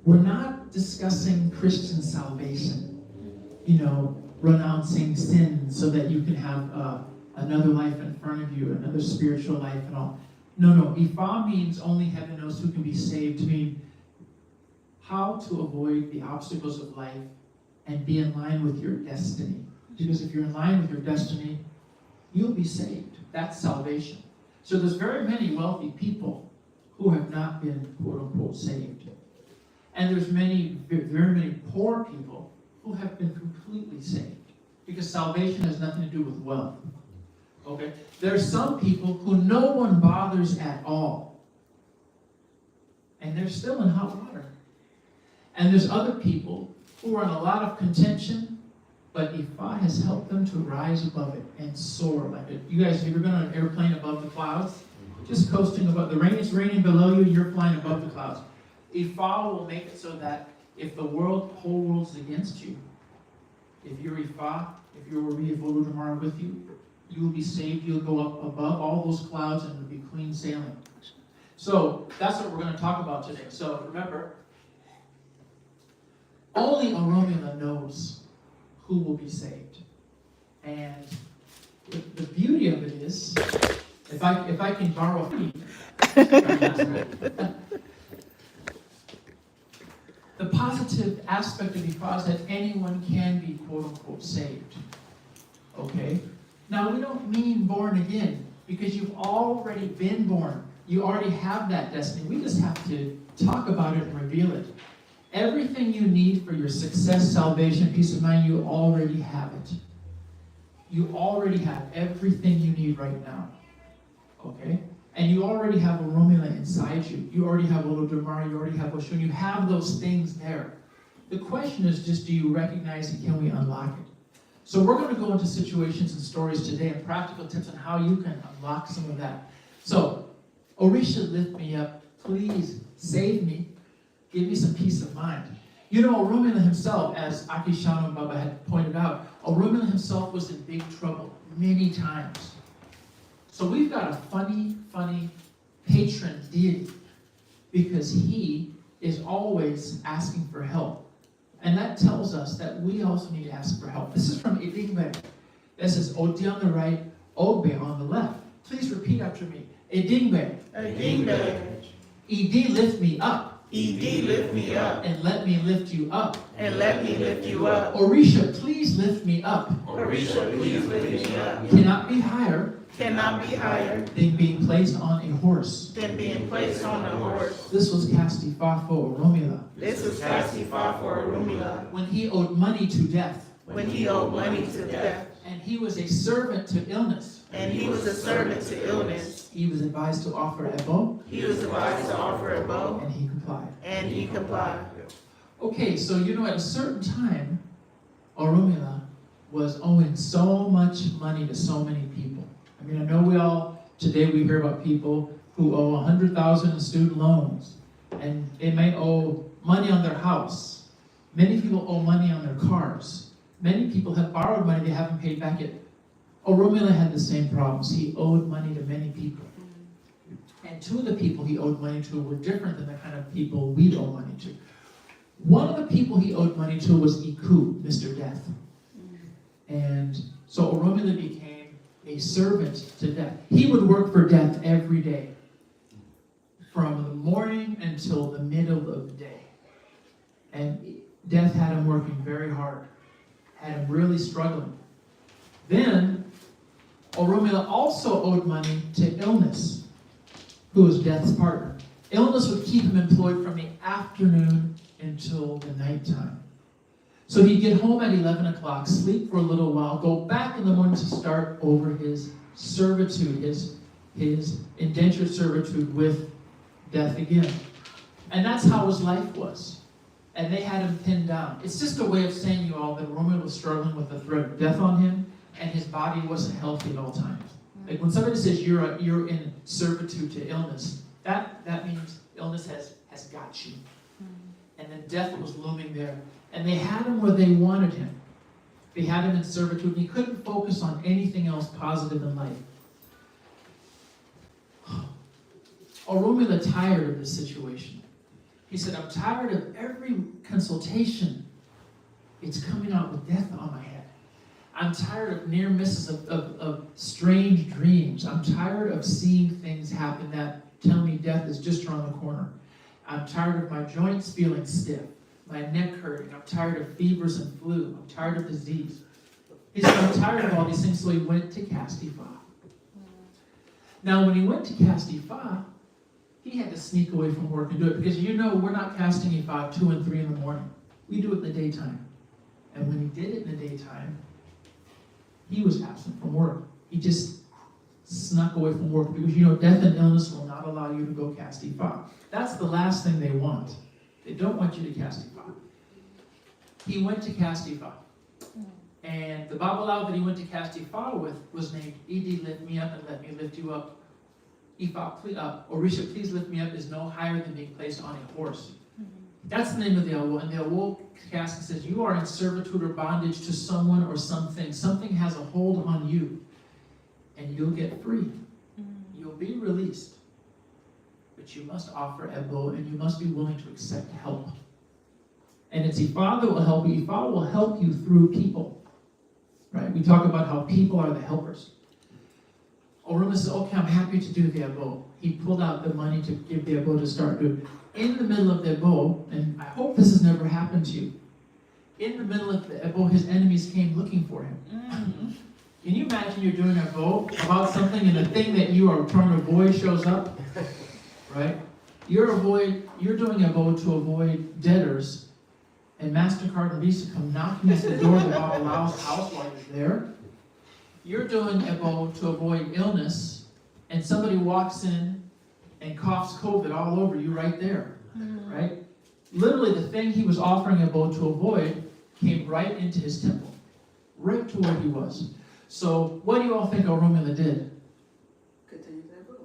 We're not discussing Christian salvation. You know, renouncing sin so that you can have another life in front of you, another spiritual life and all. No. Ifa means only heaven knows who can be saved. To mean how to avoid the obstacles of life and be in line with your destiny. Because if you're in line with your destiny, you'll be saved. That's salvation. So there's very many wealthy people who have not been, quote unquote, saved. And there's very many poor people who have been completely saved. Because salvation has nothing to do with wealth. Okay? There are some people who no one bothers at all. And they're still in hot water. And there's other people who are in a lot of contention, but Ifa has helped them to rise above it and soar like it. You guys, have you ever been on an airplane above the clouds? Just coasting above, the rain is raining below you, you're flying above the clouds. Ifa will make it so that if the whole world's against you, if you're Ifa, if you're Ori, if Olodumare with you, you will be saved, you'll go up above all those clouds and it'll be clean sailing. So that's what we're going to talk about today. So remember, only Orumila knows who will be saved. And the beauty of it is, if I can borrow the positive aspect of Ifa is that anyone can be quote-unquote saved. Okay? Now, we don't mean born again, because you've already been born. You already have that destiny. We just have to talk about it and reveal it. Everything you need for your success, salvation, peace of mind, you already have it. You already have everything you need right now. Okay? And you already have Orumila inside you. You already have Olodumare, you already have Oshun. You have those things there. The question is just, do you recognize it? Can we unlock it? So we're going to go into situations and stories today and practical tips on how you can unlock some of that. So, Orisa, lift me up. Please save me. Give me some peace of mind. You know, Orumila himself, as Akishano Baba had pointed out, Orumila himself was in big trouble many times. So we've got a funny patron deity because he is always asking for help. And that tells us that we also need to ask for help. This is from Edingbe. This is Odi on the right, Obe on the left. Please repeat after me. Edingbe. Edingbe. Edi, lift me up. ED, lift me up. And let me lift you up. And let me lift you up. Orisha, please lift me up. Orisha, please lift me up. Cannot be higher Cannot be higher than being placed on a horse. than being placed on a horse. This was Castifa for Oromila. This was Castifa for Orumila, When he owed money to death. when he owed money to death. And he was a servant to illness. And he was a servant to illness. He was advised to offer Ebo, He was advised to offer a bow, and he complied. and he complied. Okay, so at a certain time, Oromila was owing so much money to so many people. I mean, I know today we hear about people who owe 100,000 in student loans, and they may owe money on their house. Many people owe money on their cars. Many people have borrowed money they haven't paid back yet. Oromila had the same problems. He owed money to many people. And two of the people he owed money to were different than the kind of people we owe money to. One of the people he owed money to was Iku, Mr. Death. And so Oromila became a servant to Death. He would work for Death every day, from the morning until the middle of the day. And Death had him working very hard, had him really struggling. Then, Oromila also owed money to Illness, who was Death's partner. Illness would keep him employed from the afternoon until the nighttime. So he'd get home at 11 o'clock, sleep for a little while, go back in the morning to start over his servitude, his indentured servitude with Death again. And that's how his life was. And they had him pinned down. It's just a way of saying, you all, that Oromila was struggling with the threat of death on him, and his body wasn't healthy at all times. Like when somebody says you're in servitude to illness, that means illness has got you. And then death was looming there. And they had him where they wanted him. They had him in servitude, and he couldn't focus on anything else positive in life. Oromila tired of this situation. He said, I'm tired of every consultation. It's coming out with death on my head. I'm tired of near misses of strange dreams. I'm tired of seeing things happen that tell me death is just around the corner. I'm tired of my joints feeling stiff, my neck hurting. I'm tired of fevers and flu. I'm tired of disease. He said, I'm tired of all these things, so he went to Castifa. Now, when he went to Castifa, he had to sneak away from work and do it, because we're not casting Ifa 2 and 3 in the morning. We do it in the daytime. And when he did it in the daytime, he was absent from work. He just snuck away from work, because death and illness will not allow you to go cast Ifa. That's the last thing they want. They don't want you to cast Ifa. He went to cast Ifa. And the Babalawo that he went to cast Ifa with was named Idi, lift me up and let me lift you up. Ifa, Orisha, please lift me up, is no higher than being placed on a horse. That's the name of the Awo. And the Awo cast says, you are in servitude or bondage to someone or something. Something has a hold on you. And you'll get free. You'll be released. But you must offer Ebo, and you must be willing to accept help. And it's Ifa that will help you. Ifa will help you through people. Right? We talk about how people are the helpers. Oruma says, okay, I'm happy to do the Ebo. He pulled out the money to give the Ebo to start doing. In the middle of the Ebo, and I hope this has never happened to you, in the middle of the Ebo, his enemies came looking for him. Can you imagine you're doing a Ebo about something, and the thing that you are trying to avoid shows up? Right? You're doing a Ebo to avoid debtors, and MasterCard and Visa come knocking at the door of the Babalawo's house while you're there. You're doing Ebo to avoid illness, and somebody walks in and coughs COVID all over you right there, right? Literally, the thing he was offering Ebo to avoid came right into his temple, right to where he was. So, what do you all think Oromila did? Continue to Ebo.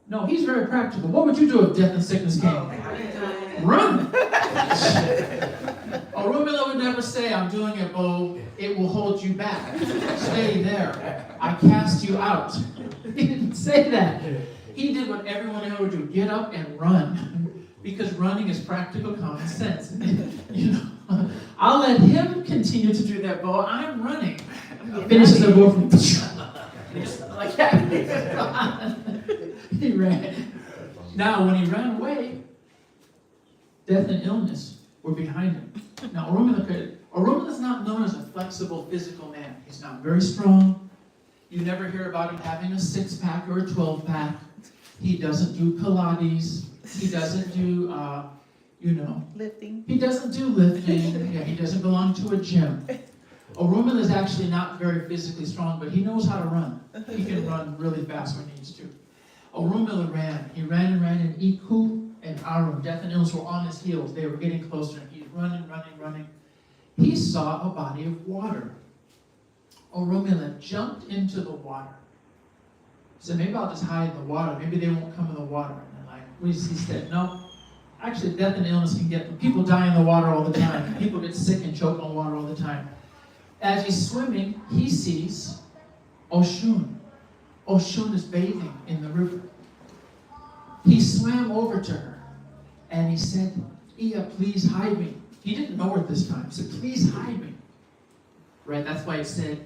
No, he's very practical. What would you do if death and sickness came? Run! Oromila would never say, I'm doing Ebo, it will hold you back. Stay there. I cast you out. He didn't say that. He did what everyone else would do. Get up and run. Because running is practical common sense. I'll let him continue to do that, Bo. I'm running. Finishes the bow from like that. He ran. Now, when he ran away, death and illness were behind him. Now, Oromila is not known as a flexible physical man. He's not very strong. You never hear about him having a 6-pack or a 12-pack. He doesn't do Pilates. He doesn't do, Lifting. he doesn't do lifting. Yeah, he doesn't belong to a gym. Oromila is actually not very physically strong, but he knows how to run. He can run really fast when he needs to. Oromila ran. He ran, and Iku and Arum, death and illness, were on his heels. They were getting closer, and he's running. He saw a body of water. Oromila jumped into the water. He said, maybe I'll just hide in the water. Maybe they won't come in the water. And then he said, no. Actually, death and illness can get, people die in the water all the time. People get sick and choke on water all the time. As he's swimming, he sees Oshun. Oshun is bathing in the river. He swam over to her, and he said, Iya, please hide me. He didn't know her this time. He said, please hide me. Right, that's why it said,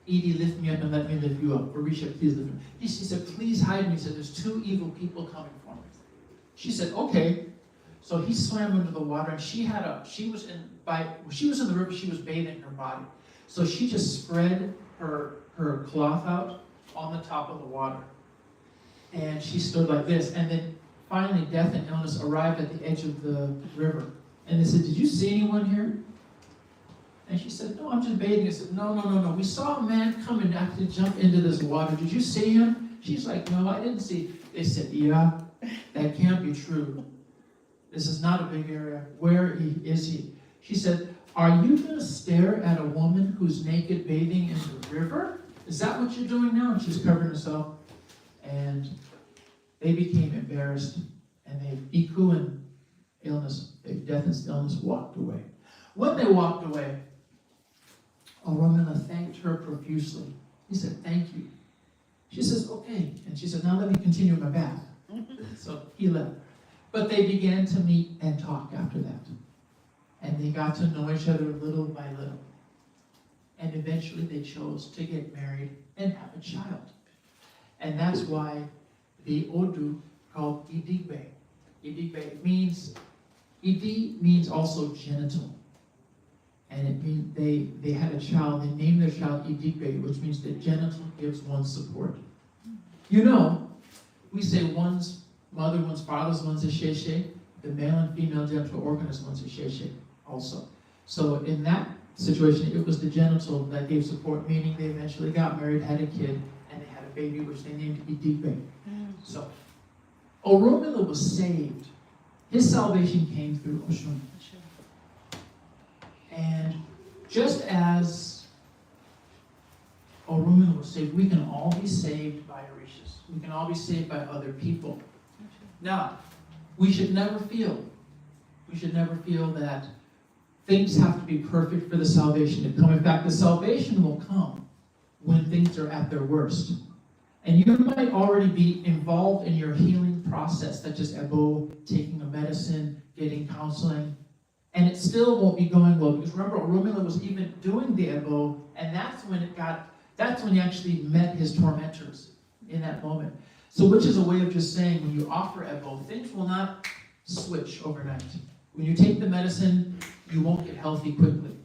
Edie, lift me up and let me lift you up. Orisha, please lift me. She said, please hide me. He said, there's 2 evil people coming for me. She said, okay. So he swam under the water, and she was in the river, she was bathing her body. So she just spread her cloth out on the top of the water. And she stood like this. And then finally, death and illness arrived at the edge of the river. And they said, did you see anyone here? And she said, no, I'm just bathing. I said, no. We saw a man come and actually jump into this water. Did you see him? She's like, no, I didn't see. They said, yeah, that can't be true. This is not a big area. Where is he? She said, are you going to stare at a woman who's naked bathing in the river? Is that what you're doing now? And she's covering herself. And they became embarrassed. And Iku and death and illness walked away. When they walked away, Oromila thanked her profusely. He said, thank you. She says, okay. And she said, now let me continue my bath. So he left. But they began to meet and talk after that. And they got to know each other little by little. And eventually they chose to get married and have a child. And that's why the Odu called Idigbe. Idigbe means, Idi means also genital. And it means they had a child, they named their child Idigbe, which means the genital gives one support. You know, we say one's mother, one's father's, one's a sheshe. The male and female genital organ is one's a sheshe also. So in that situation, it was the genital that gave support, meaning they eventually got married, had a kid, and they had a baby, which they named Idigbe. So Oromila was saved. His salvation came through Oshun. And just as Oromila was saved, we can all be saved by Orishas. We can all be saved by other people. Now, we should never feel that things have to be perfect for the salvation to come. In fact, the salvation will come when things are at their worst. And you might already be involved in your healing process, such as Ebo, taking a medicine, getting counseling, and it still won't be going well. Because remember, Oromila was even doing the Ebo, and that's when he actually met his tormentors in that moment. So which is a way of just saying, when you offer Ebo, things will not switch overnight. When you take the medicine, you won't get healthy quickly.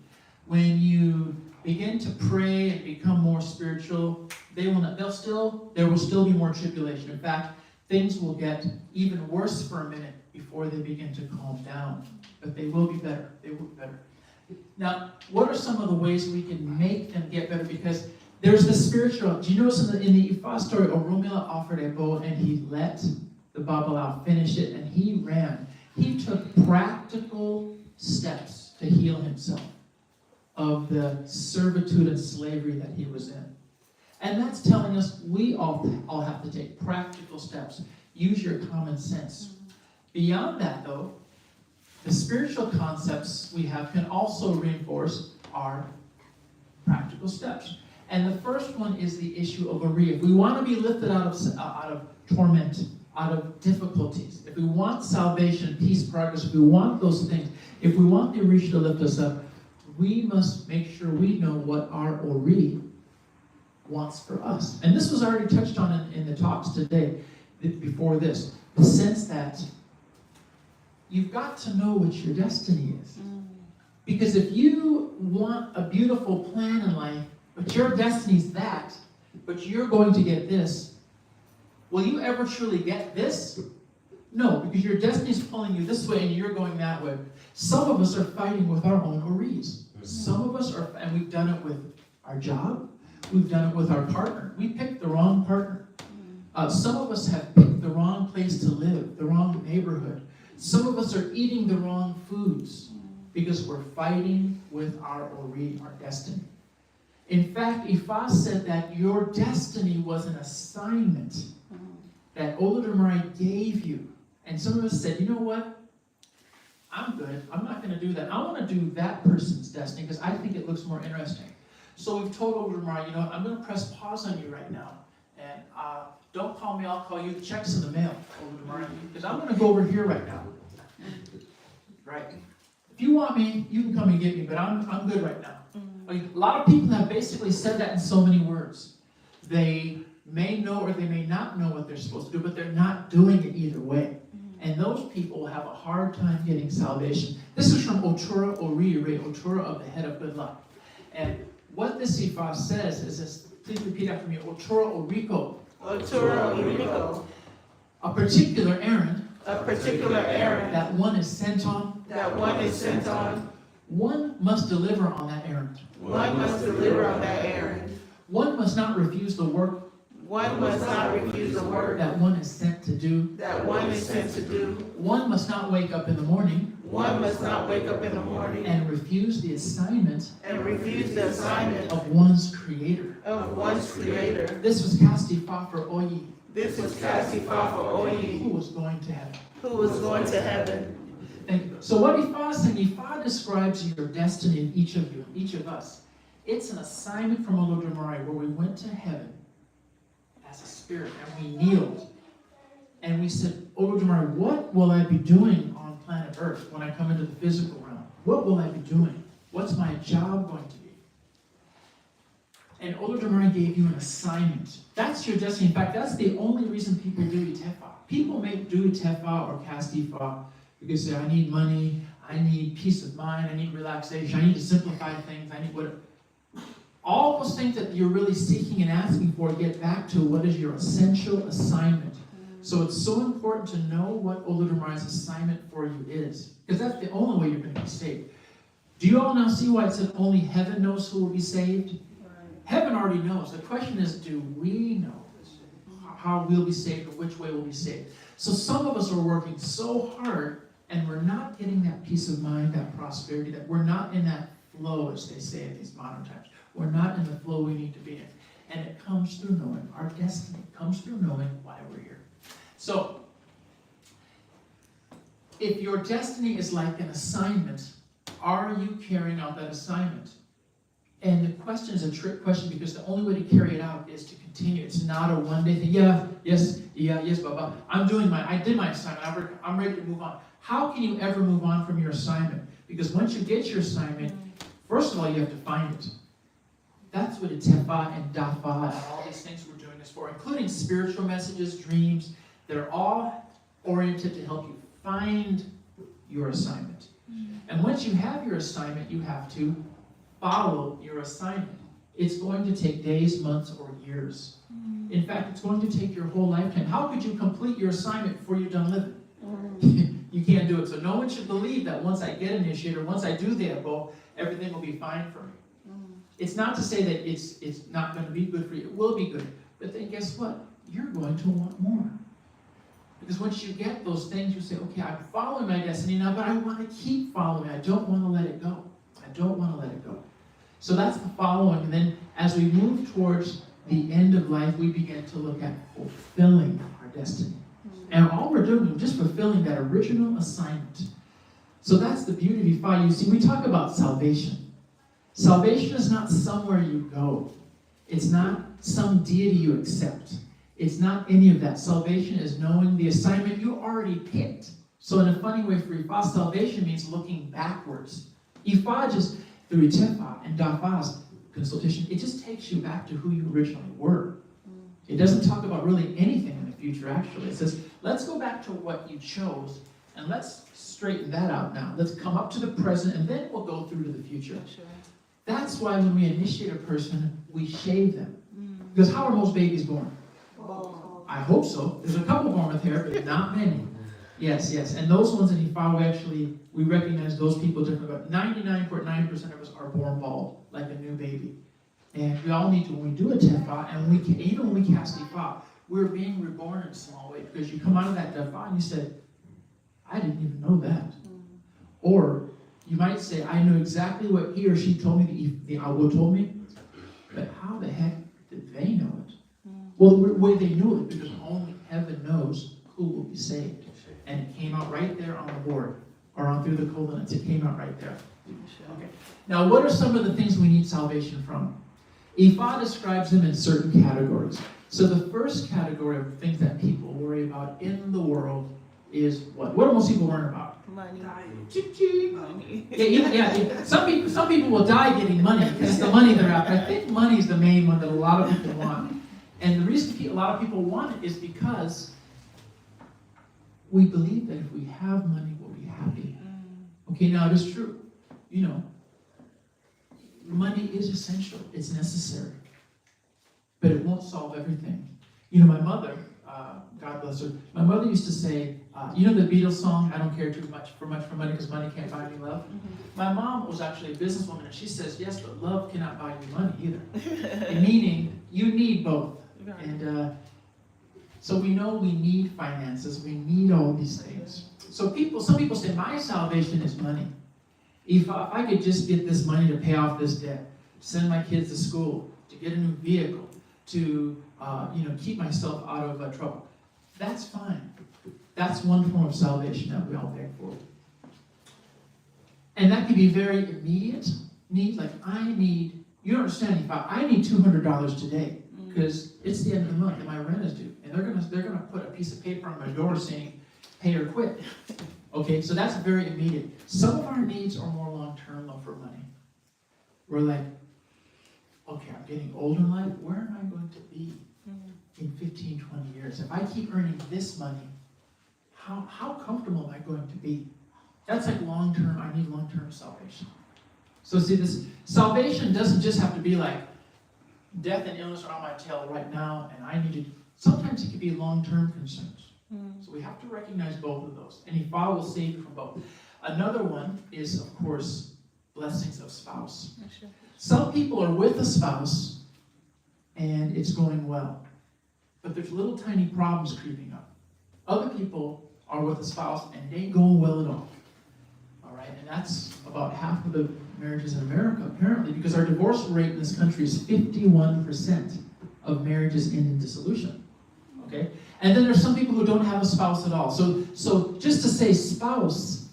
When you begin to pray and become more spiritual, there will still be more tribulation. In fact, things will get even worse for a minute before they begin to calm down. But they will be better. They will be better. Now, what are some of the ways we can make them get better? Because there's the spiritual. Do you notice in the Ifa story, Oromila offered a bow and he let the Babalawo finish it and he ran. He took practical steps to heal himself of the servitude and slavery that he was in. And that's telling us we all have to take practical steps. Use your common sense. Beyond that, though, the spiritual concepts we have can also reinforce our practical steps. And the first one is the issue of Ari. If we want to be lifted out of torment, out of difficulties, if we want salvation, peace, progress, if we want those things, if we want the Orisha to lift us up, we must make sure we know what our Ori wants for us. And this was already touched on in the talks today, before this. The sense that you've got to know what your destiny is. Because if you want a beautiful plan in life, but your destiny's that, but you're going to get this, will you ever truly get this? No, because your destiny's pulling you this way and you're going that way. Some of us are fighting with our own Oris. Some of us are, and we've done it with our job. We've done it with our partner. We picked the wrong partner. Some of us have picked the wrong place to live, the wrong neighborhood. Some of us are eating the wrong foods because we're fighting with our Ori, our destiny. In fact, Ifa said that your destiny was an assignment that Olodumare gave you. And some of us said, you know what? I'm good. I'm not going to do that. I want to do that person's destiny because I think it looks more interesting. So we've told Olodumare, you know what? I'm going to press pause on you right now. And don't call me, I'll call you. The check's in the mail, Olodumare. Because I'm going to go over here right now. Right? If you want me, you can come and get me, but I'm good right now. Like, a lot of people have basically said that in so many words. They may know or they may not know what they're supposed to do, but they're not doing it either way. And those people will have a hard time getting salvation. This is from Otura Orire, Otura of the head of good luck. And what this Ifa says is this, please repeat after me, Otura Oriko. Otura Oriko. A particular errand. A particular errand. That one is sent on. That one is sent on. One must deliver on that errand. One must deliver on that errand. One must not refuse the work. One must not refuse the work That one is sent to do. that one is sent to do. One must not wake up in the morning. One must not wake up in the morning And refuse the assignment and refuse the assignment of one's creator. of one's creator. This was Castifa for Oyi, This was Castifa for Oyi, who was going to heaven. who was going to heaven. Thank you. So what Ifa is saying, Ifa describes your destiny in each of you, each of us. It's an assignment from Olodumare where we went to heaven as a spirit and we kneeled. And we said, Olodumare, what will I be doing on planet Earth when I come into the physical realm? What will I be doing? What's my job going to be? And Olodumare gave you an assignment. That's your destiny. In fact, that's the only reason people do Itefa. People may do Itefa or cast Ifa because they say, I need money, I need peace of mind, I need relaxation, I need to simplify things, I need whatever. All those things that you're really seeking and asking for get back to what is your essential assignment. So it's so important to know what Oludumare's assignment for you is, because that's the only way you're going to be saved. Do you all now see why it said only heaven knows who will be saved? Heaven already knows. The question is, do we know how we'll be saved or which way we'll be saved? So some of us are working so hard and we're not getting that peace of mind, that prosperity, that we're not in that flow, as they say in these modern times. We're not in the flow we need to be in. And it comes through knowing our destiny. It comes through knowing why we're here. So, if your destiny is like an assignment, are you carrying out that assignment? And the question is a trick question because the only way to carry it out is to continue. It's not a one-day thing. Yes, Baba. I did my assignment. I'm ready to move on. How can you ever move on from your assignment? Because once you get your assignment, first of all, you have to find it. That's what Itefa and Dafa and all these things we're doing this for, including spiritual messages, dreams. They're all oriented to help you find your assignment. And once you have your assignment, you have to follow your assignment. It's going to take days, months, or years. In fact, it's going to take your whole lifetime. How could you complete your assignment before you're done living? You can't do it. So no one should believe that once I get initiated, or once I do the above, everything will be fine for me. It's not to say that it's not going to be good for you. It will be good. But then guess what? You're going to want more. Because once you get those things, you say, okay, I'm following my destiny now, but I want to keep following. I don't want to let it go. I don't want to let it go. So that's the following. And then as we move towards the end of life, we begin to look at fulfilling our destiny. And all we're doing is just fulfilling that original assignment. So that's the beauty of Ifa. You see, we talk about salvation. Salvation is not somewhere you go. It's not some deity you accept. It's not any of that. Salvation is knowing the assignment you already picked. So in a funny way for Ifa, salvation means looking backwards. Ifa just, through Itefa and Dafa's consultation, it just takes you back to who you originally were. It doesn't talk about really anything in the future, actually. It says, let's go back to what you chose And let's straighten that out now. Let's come up to the present, and then we'll go through to the future. That's why when we initiate a person, we shave them. Because how are most babies born? I hope so. There's a couple born with hair, but not many. Yes, yes. And those ones in Ifa, we recognize those people differently. But 99.9% of us are born bald, like a new baby. And we all need to, when we do a tefa, and even when we cast Ifa, we're being reborn in a small way. Because you come out of that tefa and you say, I didn't even know that. Or you might say, I knew exactly what he or she told me, the Awo told me, but how the heck did they know it? Well, the way they knew it, because only heaven knows who will be saved. And it came out right there on the board, or on through the coordinates. It came out right there. Okay. Now, what are some of the things we need salvation from? Ifa describes them in certain categories. So the first category of things that people worry about in the world is what? What do most people worry about? Money. Cheep, cheep. Yeah. Some people will die getting money because it's the money they're after. I think money is the main one that a lot of people want. And the reason a lot of people want it is because we believe that if we have money, we'll be happy. Okay, now it is true. You know, money is essential. It's necessary. But it won't solve everything. You know, my mother, God bless her, my mother used to say, you know the Beatles song, I don't care too much for money because money can't buy me love? My mom was actually a businesswoman, and she says, yes, but love cannot buy you money either. Meaning, you need both. And so we know we need finances, we need all these things. So some people say, my salvation is money. If I could just get this money to pay off this debt, send my kids to school, to get a new vehicle, to keep myself out of trouble, that's fine. That's one form of salvation that we all beg for. And that can be very immediate need, like you don't understand, if I need $200 today, because it's the end of the month and my rent is due. And they're gonna put a piece of paper on my door saying, pay or quit. Okay, so that's very immediate. Some of our needs are more long-term though for money. We're like, okay, I'm getting older in life, where am I going to be in 15, 20 years? If I keep earning this money, how comfortable am I going to be? That's like long-term, I need long-term salvation. So see, this salvation doesn't just have to be like, death and illness are on my tail right now, and I need to. Sometimes it can be long-term concerns. So we have to recognize both of those. And Ifa will save you from both. Another one is, of course, blessings of spouse. Some people are with a spouse, and it's going well. But there's little tiny problems creeping up. Other people are with a spouse, and it ain't going well at all. All right, and that's about half of the marriages in America, apparently, because our divorce rate in this country is 51% of marriages end in dissolution. Okay? And then there's some people who don't have a spouse at all. So just to say spouse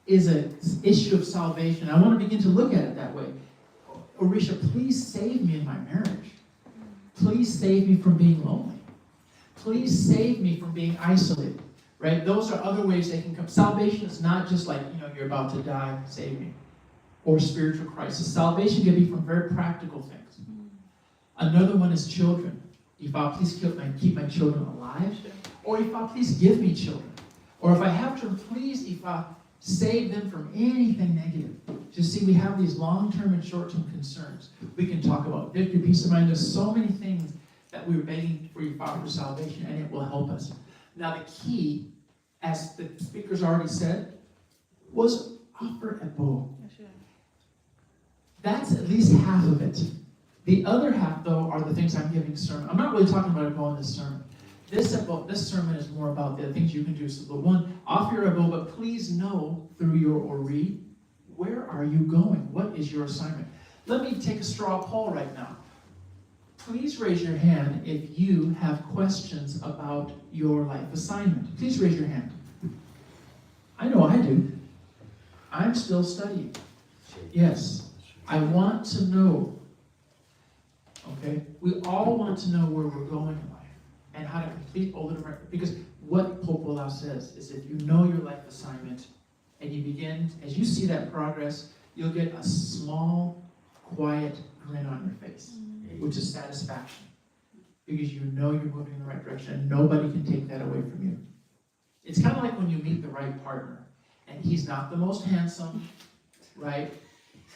is an issue of salvation, I want to begin to look at it that way. Orisa, please save me in my marriage. Please save me from being lonely. Please save me from being isolated. Right? Those are other ways they can come. Salvation is not just like, you're about to die, save me. Or spiritual crisis. Salvation can be from very practical things. Another one is children. If I please keep my children alive. Or if I please give me children. Or if I have children, please, if I save them from anything negative. Just see, we have these long-term and short-term concerns. We can talk about victory, peace of mind. There's so many things that we're begging for your Father for salvation, and it will help us. Now the key, as the speakers already said, was offer a bow. That's at least half of it. The other half, though, are the things I'm giving sermon. I'm not really talking about a bow in this sermon. This sermon is more about the things you can do. So the one, offer your bow, but please know through your Ori, where are you going? What is your assignment? Let me take a straw poll right now. Please raise your hand if you have questions about your life assignment. Please raise your hand. I know I do. I'm still studying. Yes. I want to know. Okay? We all want to know where we're going in life and how to complete all the different, because what Pope Olau says is if you know your life assignment and you begin, as you see that progress, you'll get a small, quiet grin on your face, which is satisfaction, because you know you're moving in the right direction and nobody can take that away from you. It's kind of like when you meet the right partner, and he's not the most handsome, right?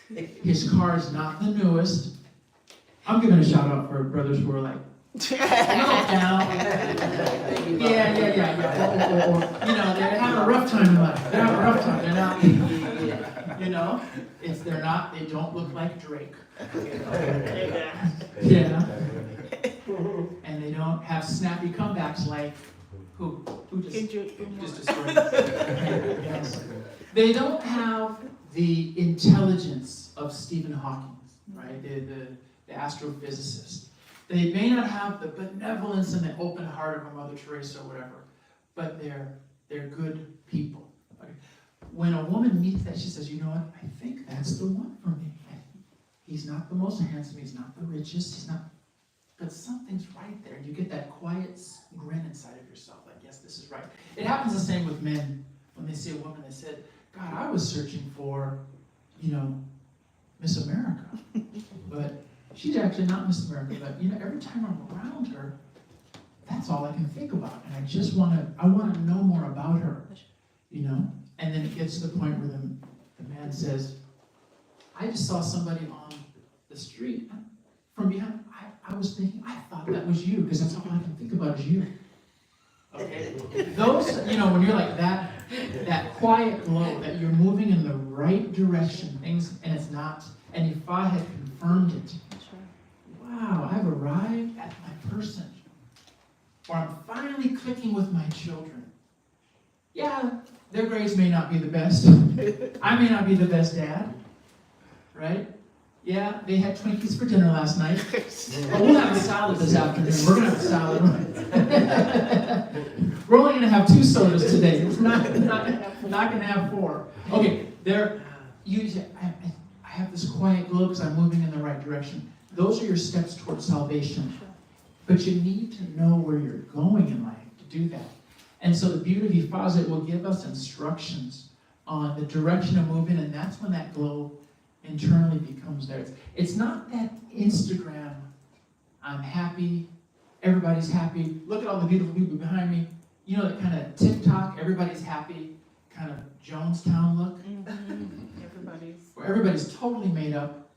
His car is not the newest. I'm giving a shout out for brothers who are like, a little down. Yeah. Or, they're having a rough time in life. They're having a rough time. They're not, they don't look like Drake. Yeah. And they don't have snappy comebacks like, who just destroyed us. Yes. They don't have the intelligence of Stephen Hawking, right? The astrophysicist. They may not have the benevolence and the open heart of a Mother Teresa or whatever, but they're good people. When a woman meets that, she says, you know what? I think that's the one for me. He's not the most handsome. He's not the richest. He's not. But something's right there. You get that quiet grin inside of yourself, like, yes, this is right. It happens the same with men. When they see a woman, they said, God, I was searching for, Miss America. But she's actually not Miss America. But, every time I'm around her, that's all I can think about. And I want to know more about her, And then it gets to the point where the man says, I just saw somebody on the street from behind. I was thinking, I thought that was you, because that's all I can think about is you. Okay? Those, when you're like that quiet glow, that you're moving in the right direction, and it's not, and if I had confirmed it, wow, I've arrived at my person. Or I'm finally clicking with my children. Yeah, their grades may not be the best. I may not be the best dad, right? Yeah, they had Twinkies for dinner last night. But we'll have a salad this afternoon. We're going to have a salad. We're only going to have 2 sodas today. We're not going to have 4. Okay, I have this quiet glow because I'm moving in the right direction. Those are your steps towards salvation. But you need to know where you're going in life to do that. And so the beauty of Ifa is it will give us instructions on the direction of moving, and that's when that glow internally becomes there. It's not that Instagram, I'm happy, everybody's happy, look at all the beautiful people behind me. That kind of TikTok, everybody's happy, kind of Jonestown look. Where everybody's totally made up,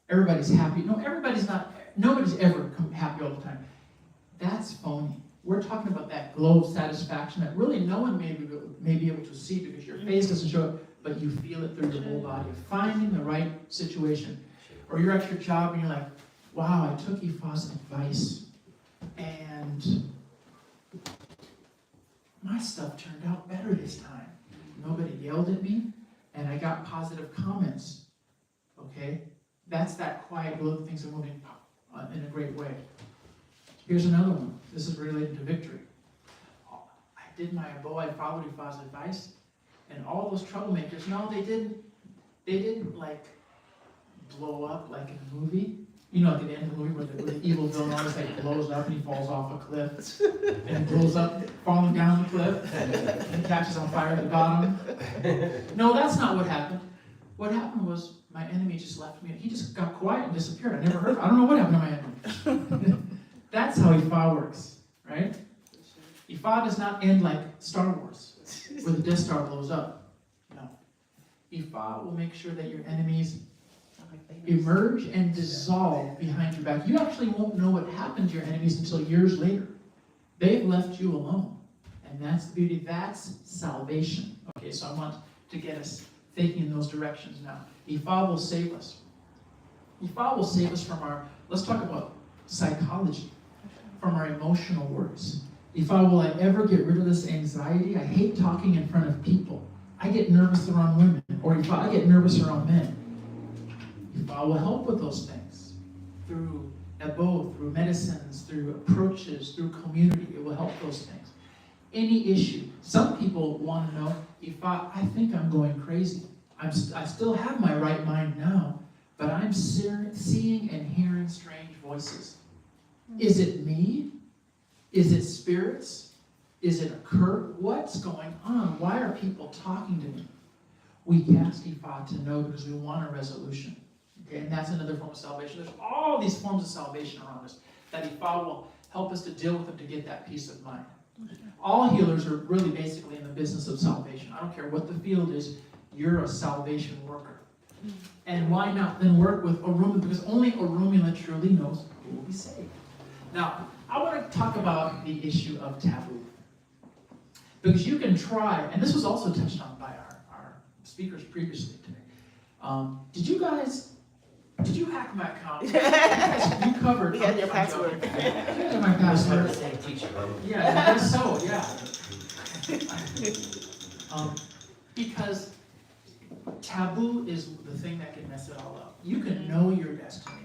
everybody's happy. No, nobody's ever happy all the time. That's phony. We're talking about that glow of satisfaction that really no one may be able to see because your face doesn't show it, but you feel it through your whole body. Finding the right situation. Or you're at your job and you're like, wow, I took Ifa's advice and my stuff turned out better this time. Nobody yelled at me and I got positive comments. Okay? That's that quiet glow that things are moving in a great way. Here's another one. This is related to victory. I did my abo, I followed Ifa's advice, and all those troublemakers, no, they didn't like blow up like in a movie. At the end of the movie where the evil villain always blows up and he falls off a cliff and blows up, falling down the cliff and catches on fire at the bottom. No, that's not what happened. What happened was my enemy just left me. He just got quiet and disappeared. I never heard. I don't know what happened to my enemy. That's how Ifa works, right? Ifa does not end like Star Wars, where the Death Star blows up. No. Ifa will make sure that your enemies emerge and dissolve behind your back. You actually won't know what happened to your enemies until years later. They've left you alone. And that's the beauty. That's salvation. Okay, so I want to get us thinking in those directions now. Ifa will save us. Ifa will save us from let's talk about psychology, from our emotional words. Ifa, will I ever get rid of this anxiety? I hate talking in front of people. I get nervous around women. Or Ifa, I get nervous around men. Ifa will help with those things. Through abo, through medicines, through approaches, through community. It will help those things. Any issue. Some people want to know, Ifa, I think I'm going crazy. I still have my right mind now, but I'm seeing and hearing strange voices. Is it me? Is it spirits? Is it a curse? What's going on? Why are people talking to me? We cast Ifa to know because we want a resolution. Okay, and that's another form of salvation. There's all these forms of salvation around us that Ifa will help us to deal with them to get that peace of mind. All healers are really basically in the business of salvation. I don't care what the field is, you're a salvation worker. And why not then work with Orumila? Because only Orumila truly knows who will be saved. Now, I want to talk about the issue of taboo. Because you can try, and this was also touched on by our speakers previously today. Did you hack my account? You covered. We had your password. You had my password. Yeah, I guess so, yeah. Because taboo is the thing that can mess it all up. You can know your destiny,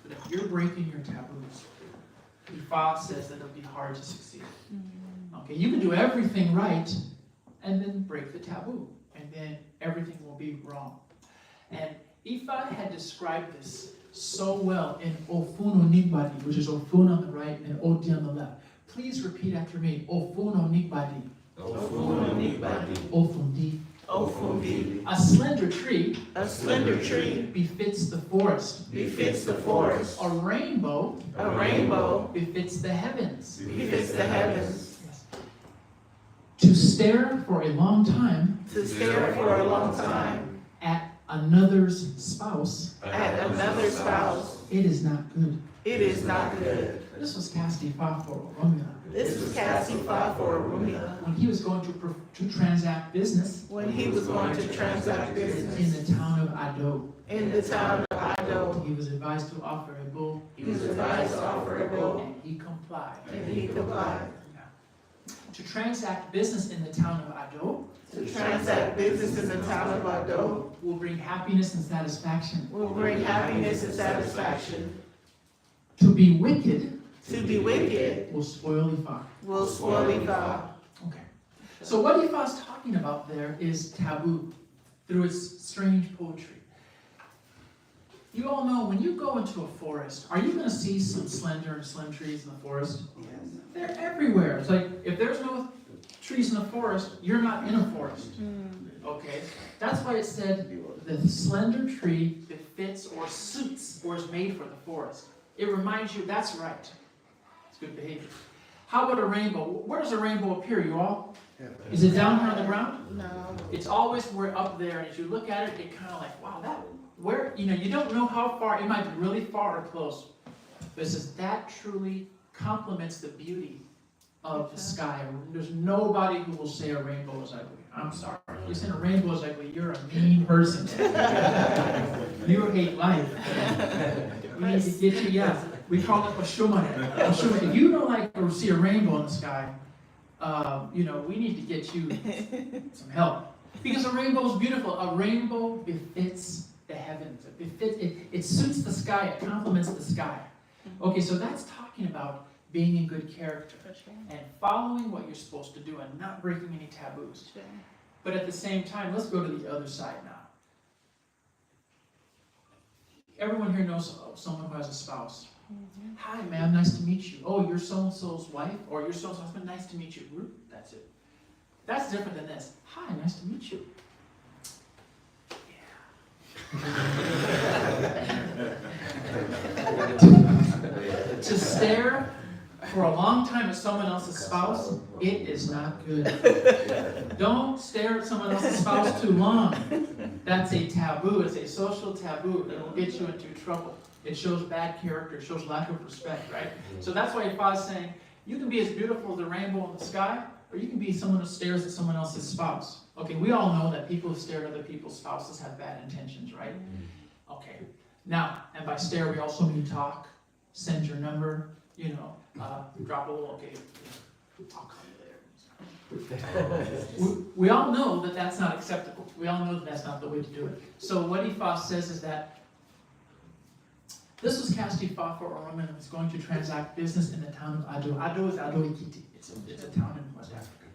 but if you're breaking your taboos, Ifa says that it'll be hard to succeed. Okay, you can do everything right and then break the taboo, and then everything will be wrong. And Ifa had described this so well in Ofuno Nigbadi, which is Ofun on the right and Odi on the left. Please repeat after me. Ofuno Nigbadi. Ofuno Nigbadi. Ofundi. Ofundi. A slender tree. A slender tree Befits the forest. befits the forest. A rainbow. A rainbow Befits the heavens. befits the heavens. Yes. To stare for a long time. To stare for a long time At another's spouse. at another spouse, It is not good. it is not good. This was Castifa for Oromia. This was Cassifa for Orumila When he was going to transact business when he was going to transact in business the town of Ado. in the town of Ido. He was advised to offer a bull, He was advised to offer a bull, and he complied. and he complied. To transact business in the town of Ado To transact business in the town of Ido will bring happiness and satisfaction. will bring happiness and satisfaction. To be wicked To be wicked will spoil Ifa. will spoil Ifa. Okay. So what Ifa's talking about there is taboo through its strange poetry. You all know when you go into a forest, are you going to see some slender and slim trees in the forest? They're everywhere. It's like if there's no trees in the forest, you're not in a forest. Okay? That's why it said the slender tree befits or suits or is made for the forest. It reminds you that's right. It's good behavior. How about a rainbow? Where does a rainbow appear, you all? Is it down here on the ground? No. It's always we're up there, and as you look at it, it kind of like, wow, that, where, you don't know how far, it might be really far or close. But it says that truly complements the beauty of the sky. There's nobody who will say a rainbow is ugly. I'm sorry. If you say a rainbow is ugly, you're a mean person. You hate life. We need to get you, yeah. We call it Oshomane. If you don't like or see a rainbow in the sky, we need to get you some help. Because a rainbow is beautiful. A rainbow befits the heavens. It suits the sky. It complements the sky. Okay, so that's talking about being in good character and following what you're supposed to do and not breaking any taboos. But at the same time, let's go to the other side now. Everyone here knows someone who has a spouse. Hi, ma'am, nice to meet you. Oh, you're so-and-so's wife, or you're so-and-so's husband, nice to meet you. That's it. That's different than this. Hi, nice to meet you. To stare for a long time at someone else's spouse, it is not good. Don't stare at someone else's spouse too long. That's a taboo. It's a social taboo. It will get you into trouble. It shows bad character. It shows lack of respect, right? So that's why Ifa's saying, you can be as beautiful as the rainbow in the sky, or you can be someone who stares at someone else's spouse. Okay, we all know that people who stare at other people's spouses have bad intentions, right? Okay. Now, and by stare, we also mean talk, send your number, drop a little, okay, I'll call you later. We all know that that's not acceptable. We all know that that's not the way to do it. So what Ifa says is that this was cast Ifa for a woman who was going to transact business in the town of Ado. Ado is Ado Ikiti. It's a town in West Africa.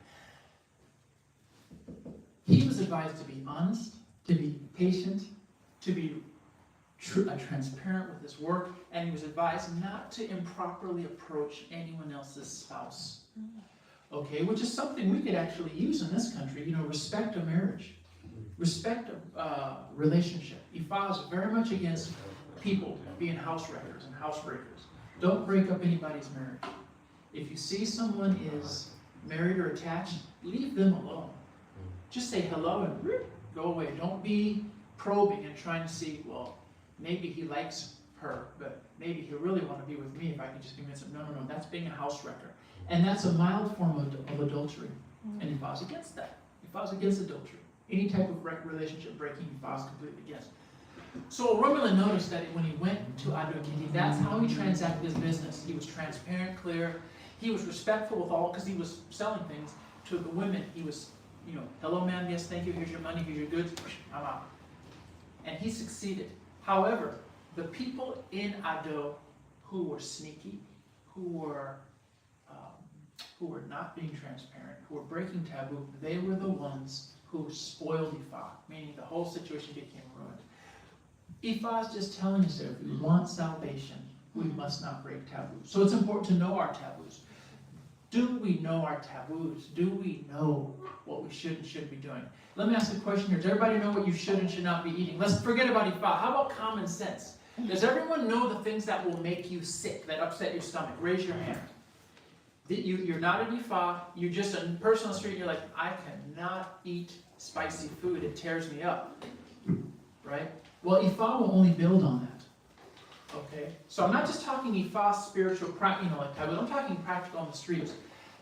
He was advised to be honest, to be patient, to be transparent with his work, and he was advised not to improperly approach anyone else's spouse. Okay, which is something we could actually use in this country. Respect a marriage, respect a relationship. Ifa is very much against people being house wreckers and housebreakers. Don't break up anybody's marriage. If you see someone is married or attached, leave them alone. Just say hello and go away. Don't be probing and trying to see, well, maybe he likes her, but maybe he'll really want to be with me if I can just convince him. No, that's being a house wrecker. And that's a mild form of adultery. And he files against that. He files against adultery. Any type of relationship breaking, he files completely against. So Romulan noticed that when he went to Adokindi, that's how he transacted his business. He was transparent, clear. He was respectful with all, because he was selling things to the women. He was, hello ma'am, yes, thank you, here's your money, here's your goods, I'm out. And he succeeded. However, the people in Ado who were sneaky, who were not being transparent, who were breaking taboo, they were the ones who spoiled Ifa, meaning the whole situation became ruined. Ifa is just telling us that if we want salvation, we must not break taboos. So it's important to know our taboos. Do we know our taboos? Do we know what we should and shouldn't be doing? Let me ask a question here. Does everybody know what you should and should not be eating? Let's forget about Ifa. How about common sense? Does everyone know the things that will make you sick, that upset your stomach? Raise your hand. You're not an Ifa, you're just a person on the street, and you're like, I cannot eat spicy food, it tears me up. Right? Well, Ifa will only build on that. Okay? So I'm not just talking Ifa spiritual, like taboos, I'm talking practical on the streets.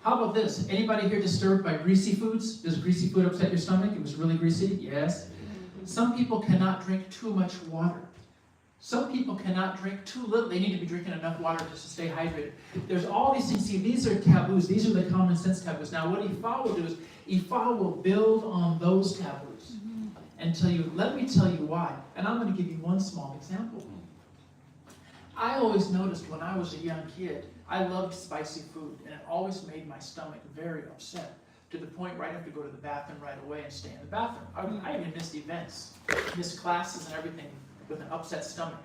How about this? Anybody here disturbed by greasy foods? Does greasy food upset your stomach? It was really greasy? Yes. Some people cannot drink too much water. Some people cannot drink too little. They need to be drinking enough water just to stay hydrated. There's all these things. See, these are taboos. These are the common sense taboos. Now, what Ifa will do is, Ifa will build on those taboos and tell you, let me tell you why. And I'm going to give you one small example. I always noticed when I was a young kid, I loved spicy food, and it always made my stomach very upset, to the point where I'd have to go to the bathroom right away and stay in the bathroom. I even missed events, missed classes and everything, with an upset stomach.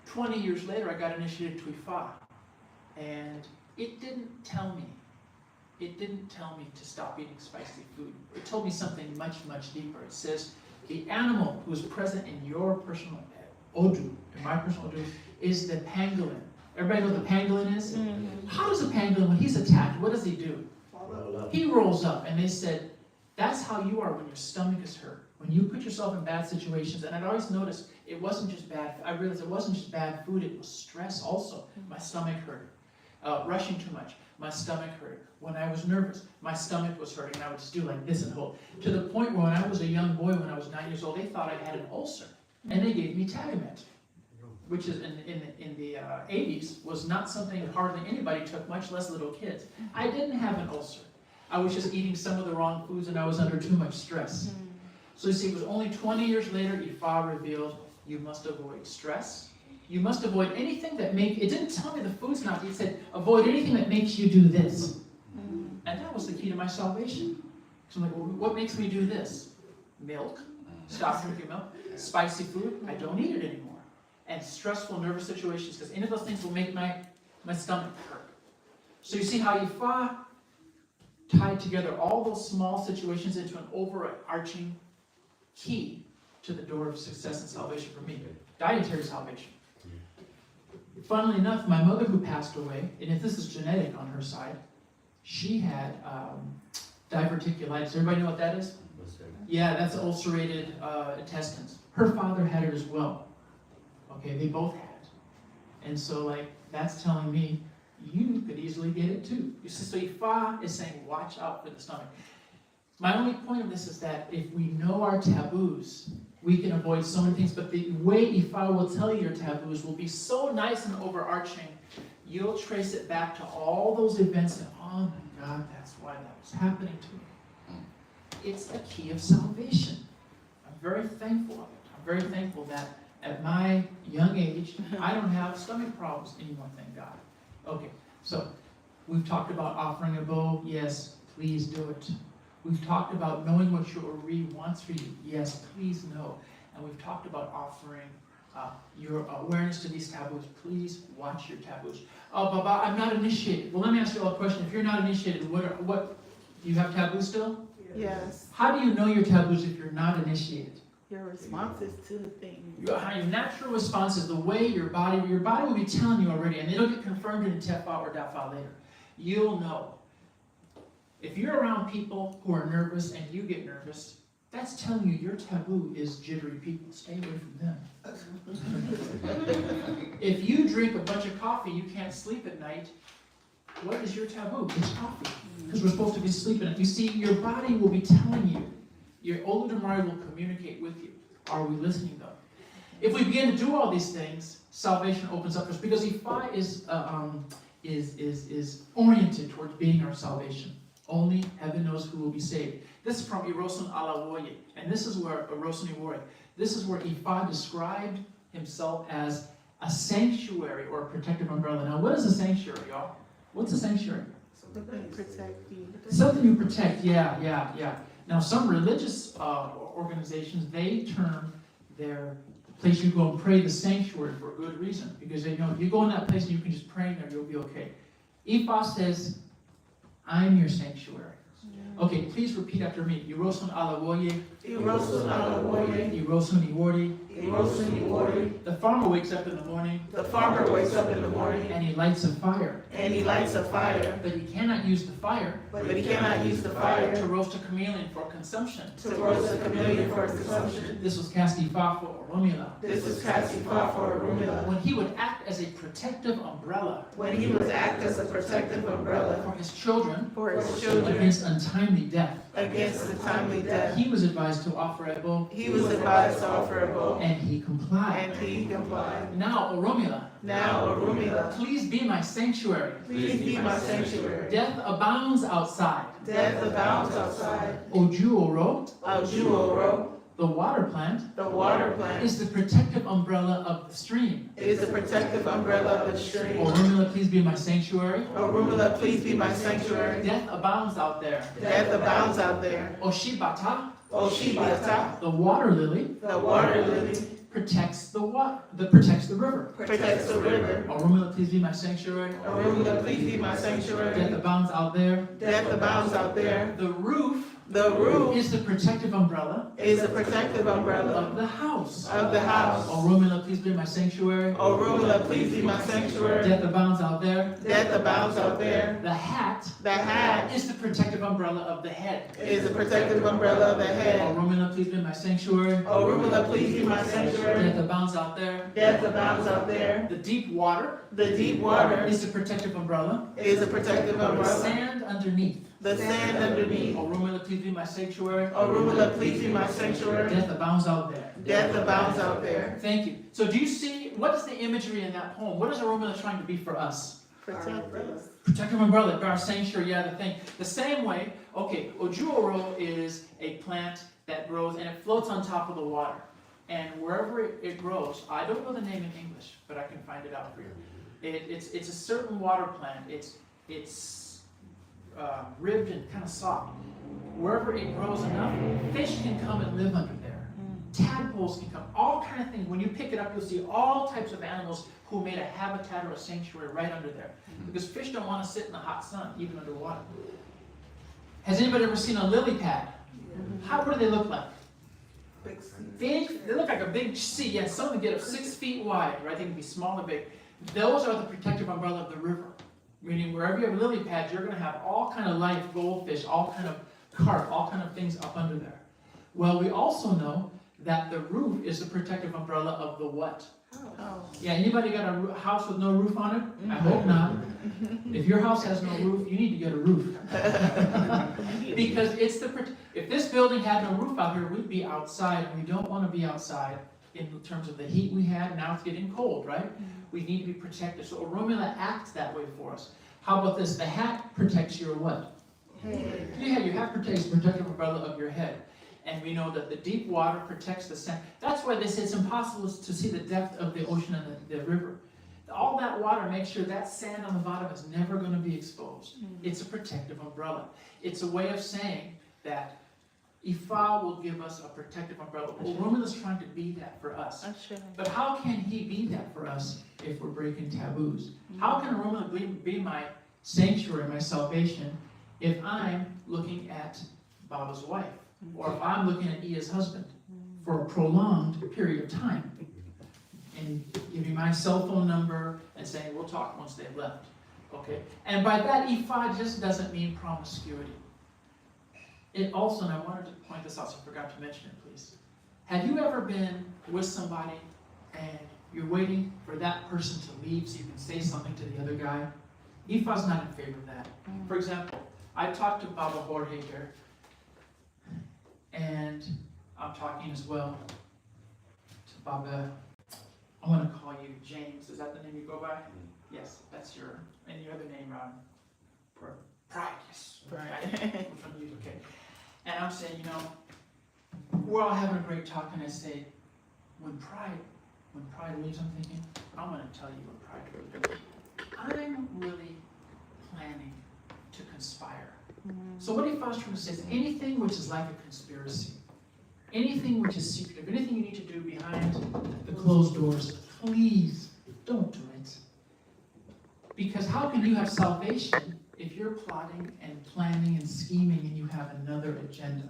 20 years later, I got initiated to Ifa, and it didn't tell me to stop eating spicy food. It told me something much, much deeper. It says, the animal who is present in your personal Odu, in my personal Odu, is the pangolin. Everybody know what the pangolin is? How does a pangolin, when he's attacked, what does he do? He rolls up, and they said, that's how you are when your stomach is hurt. When you put yourself in bad situations, and I'd always noticed it wasn't just bad, I realized it wasn't just bad food, it was stress also. My stomach hurt. Rushing too much, my stomach hurt. When I was nervous, my stomach was hurting, and I would just do like this and hold. To the point where when I was a young boy, when I was 9 years old, they thought I had an ulcer, and they gave me Tagamet, which is in the 80s, was not something hardly anybody took, much less little kids. I didn't have an ulcer. I was just eating some of the wrong foods, and I was under too much stress. So you see, it was only 20 years later, Ifa revealed, you must avoid stress. You must avoid anything that it didn't tell me the food's not, it said, avoid anything that makes you do this. And that was the key to my salvation. So I'm like, well, what makes me do this? Milk, stop drinking milk. Spicy food, I don't eat it anymore. And stressful nervous situations, because any of those things will make my stomach hurt. So you see how Ifa tied together all those small situations into an overarching key to the door of success and salvation for me. Dietary salvation. Funnily enough, my mother who passed away, and if this is genetic on her side, she had diverticulitis. Everybody know what that is? Yeah, that's ulcerated intestines. Her father had it as well. Okay, they both had it. And so that's telling me, you could easily get it too. You see, so Ifa is saying, watch out for the stomach. My only point of this is that if we know our taboos, we can avoid so many things, but the way Ifa will tell you your taboos will be so nice and overarching, you'll trace it back to all those events and, oh my God, that's why that was happening to me. It's the key of salvation. I'm very thankful of it. I'm very thankful that at my young age, I don't have stomach problems anymore, thank God. Okay, so we've talked about offering a bow. Yes, please do it. We've talked about knowing what your Ori wants for you. Yes, please know. And we've talked about offering your awareness to these taboos. Please watch your taboos. Oh, Baba, I'm not initiated. Well, let me ask you all a question. If you're not initiated, what do you have taboos still? Yes. How do you know your taboos if you're not initiated? Your responses to the things. Your natural responses, the way your body will be telling you already, and it'll get confirmed in Tefa or Dafa later. you'll know. If you're around people who are nervous and you get nervous, that's telling you your taboo is jittery people. Stay away from them. If you drink a bunch of coffee, you can't sleep at night. What is your taboo? It's coffee. Because we're supposed to be sleeping. You see, your body will be telling you. Your Olodumare will communicate with you. Are we listening though? If we begin to do all these things, salvation opens up for us. Because Ifa is oriented towards being our salvation. Only heaven knows who will be saved. This is from Irosun Alawoye. And this is where this is where Ifa described himself as a sanctuary or a protective umbrella. Now, what is a sanctuary, y'all? What's a sanctuary? Something you protect, yeah. Now, some religious organizations, they term their place you go and pray the sanctuary for a good reason. Because they know if you go in that place and you can just pray in there, you'll be okay. Ifa says, I'm your sanctuary. Okay, please repeat after me. Irosun Alawoye. Irosun Alawoye. Irosun Iwori. Irosun Iwori. The farmer wakes up in the morning. The farmer wakes up in the morning. And he lights a fire. And he lights a fire. But he cannot use the fire. But he cannot use the fire. To roast a chameleon for consumption. To roast a chameleon for consumption. This was Casti Fa for Oromila. This is Casti Fa for Oromila. When he would act as a protective umbrella. When he would act as a protective umbrella. For his children. For his children. Against untimely death. Against the timely death. He was advised to offer a bow. He was advised to offer a bow. And he complied. And he complied. Now, Oromila. Now, Oromila. Please be my sanctuary. Please be my sanctuary. Death abounds outside. Death abounds outside. Oju Oro. Oju Oro. The water plant. The water plant. Is the protective umbrella of the stream. Is the protective umbrella of the stream. Oromila, please be my sanctuary. Oromila, please be my sanctuary. Death abounds out there. Death abounds out there. Oshibata. Oshibata. The water lily. The water lily. Protects the water. Protects the river. Protects the river. Oromila, please be my sanctuary. Oromila, please be my sanctuary. Death abounds out there. Death abounds out there. The roof. The roof is the protective umbrella. Is the protective umbrella of the house. Of the house. Oromila, please be my sanctuary. Oromila, please be my sanctuary. Death abounds out there. Death abounds out there. The hat. The hat is the protective umbrella of the head. Is the protective umbrella of the head. Oromila, please be my sanctuary. Oromila, please be my sanctuary. Death abounds out there. Death abounds out there. The deep water. The deep water is the protective umbrella. Is the protective umbrella. The sand underneath. The sand underneath. Oromila, please be my sanctuary. Oromila, please be my sanctuary. Death abounds out there. Death abounds out there. Thank you. So do you see, what is the imagery in that poem? What is Oromila trying to be for us? Protective umbrella, our sanctuary, yeah, the thing. The same way, okay, Ojuoro is a plant that grows and it floats on top of the water. And wherever it grows, I don't know the name in English, but I can find it out for you. It's a certain water plant. It's ribbed and kind of soft. Wherever it grows enough, fish can come and live under there. Tadpoles can come, all kind of things. When you pick it up, you'll see all types of animals who made a habitat or a sanctuary right under there. Because fish don't want to sit in the hot sun, even underwater. Has anybody ever seen a lily pad? What do they look like? Big, they look like a big sea. Yeah, some of them get up 6 feet wide, right? They can be small or big. Those are the protective umbrella of the river. Meaning wherever you have lily pads, you're going to have all kind of life, goldfish, all kind of carp, all kind of things up under there. Well, we also know that the roof is the protective umbrella of the what? Oh. Yeah, anybody got a house with no roof on it? I hope not. If your house has no roof, you need to get a roof. Because it's if this building had no roof out here, we'd be outside. We don't want to be outside in terms of the heat we had. Now it's getting cold, right? We need to be protected. So Oromila acts that way for us. How about this? The hat protects your what? Head. Yeah, your hat protects the protective umbrella of your head. And we know that the deep water protects the sand. That's why they say it's impossible to see the depth of the ocean and the river. All that water makes sure that sand on the bottom is never going to be exposed. It's a protective umbrella. It's a way of saying that Ifa will give us a protective umbrella. Oromila is trying to be that for us. But how can he be that for us if we're breaking taboos? How can Oromila be my sanctuary, my salvation, if I'm looking at Baba's wife? Or if I'm looking at Ia's husband for a prolonged period of time? And giving my cell phone number and saying, we'll talk once they've left. Okay? And by that, Ifa just doesn't mean promiscuity. It also, and I wanted to point this out, so I forgot to mention it, please. Have you ever been with somebody and you're waiting for that person to leave so you can say something to the other guy? Ifa's not in favor of that. For example, I talked to Baba Jorge here, and I'm talking as well to Baba, I want to call you James. Is that the name you go by? Yes, that's your, and your other name, Pride, yes. Right. Okay. And I'm saying, you know, we're all having a great talk, and I say, when pride leaves, I'm thinking, I want to tell you what pride really is. I'm really planning to conspire. So what if I was trying to say is anything which is like a conspiracy, anything which is secretive, anything you need to do behind the closed doors, please don't do it. Because how can you have salvation if you're plotting and planning and scheming and you have another agenda?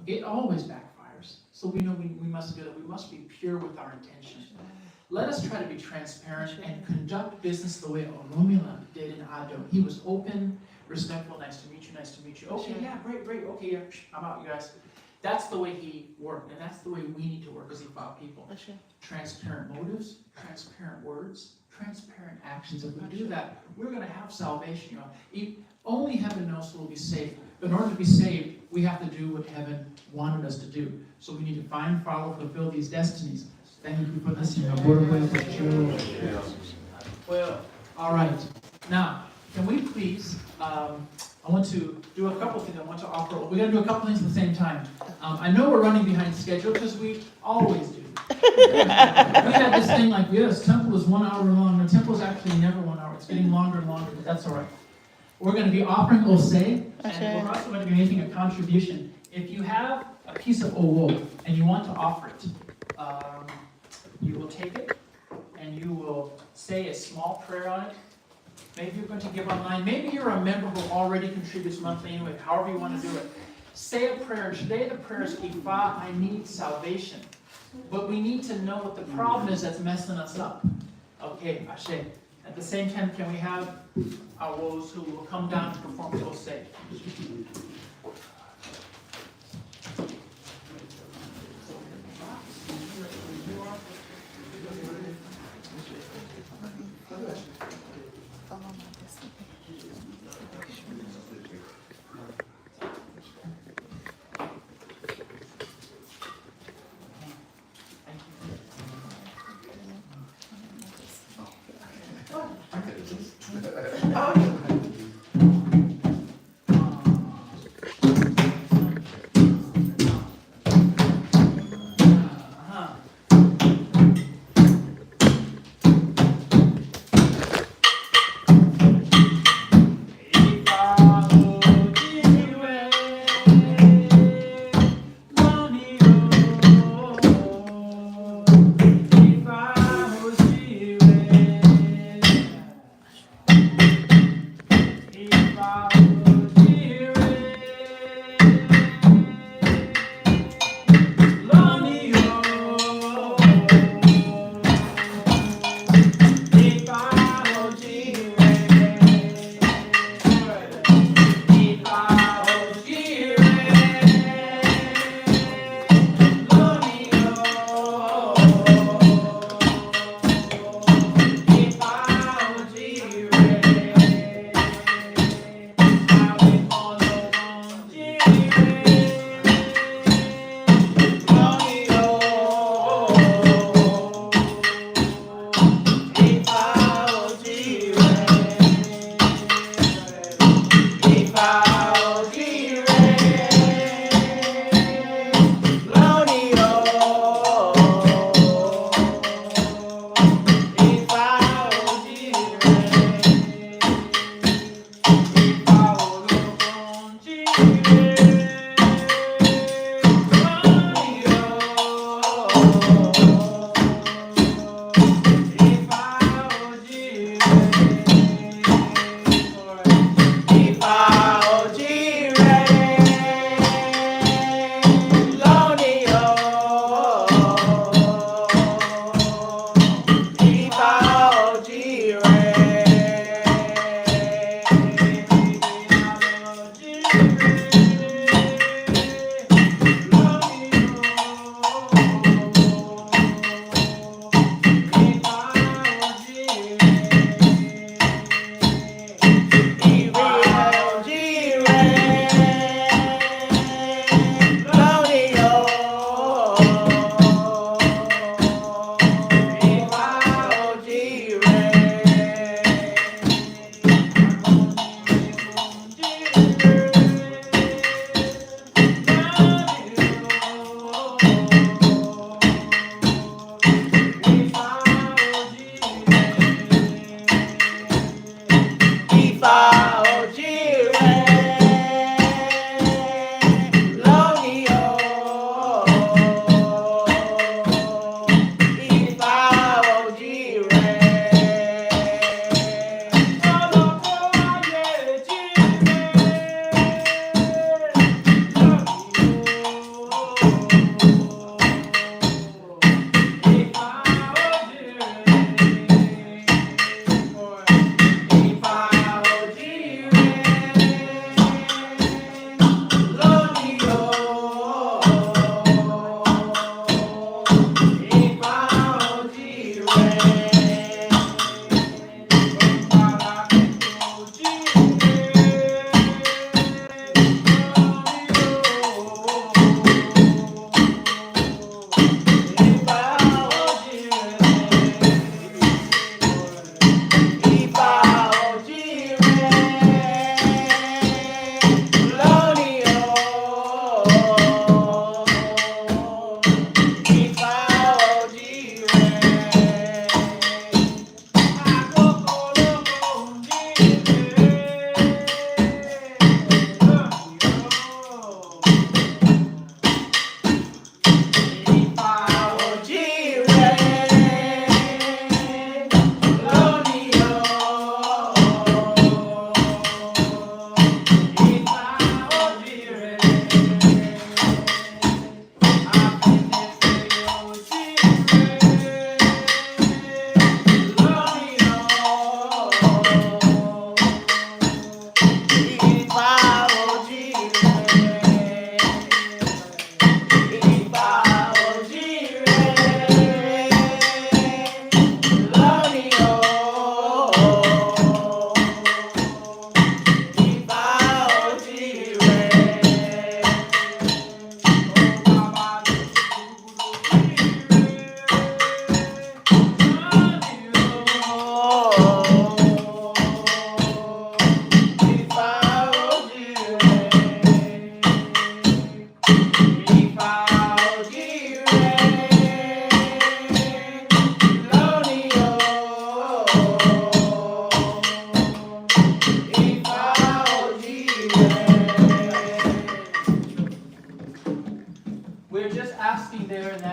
It always backfires. So we know we must do that. We must be pure with our intention. Let us try to be transparent and conduct business the way Oromila did in Ado. He was open, respectful, nice to meet you, nice to meet you. Okay, yeah, great, okay, yeah, I'm out, you guys. That's the way he worked, and that's the way we need to work as Ifa people. Transparent motives, transparent words, transparent actions. If we do that, we're going to have salvation. Only heaven knows who will be saved. But in order to be saved, we have to do what heaven wanted us to do. So we need to find, follow, fulfill these destinies. Thank you for listening. Well, all right. Now, can we please, I want to do a couple things I want to offer. We're going to do a couple things at the same time. I know we're running behind schedule because we always do. We had this thing like, yes, temple is 1 hour long. The temple is actually never 1 hour. It's getting longer and longer, but that's all right. We're going to be offering ose, and we're also going to be making a contribution. If you have a piece of owo and you want to offer it, you will take it and you will say a small prayer on it. Maybe you're going to give online. Maybe you're a member who already contributes monthly anyway, however you want to do it. Say a prayer. Today the prayer is, Ifa, I need salvation. But we need to know what the problem is that's messing us up. Okay, Ashe. At the same time, can we have our woes who will come down to perform the Ose?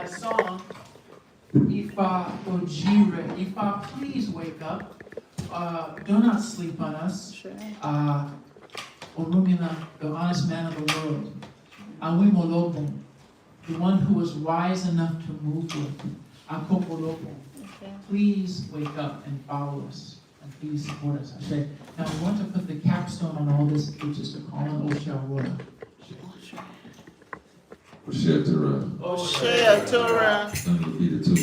that song, Ifa Ojire. Ifa, please wake up. Do not sleep on us. Orumina, the honest man of the world. Awimolopo, the one who was wise enough to move with. Akopolopo. Please wake up and follow us. And please support us. I said, now we want to put the capstone on all this, which is to call on Oshawa. Oshia Torah. Oshea Torah. None will be the two.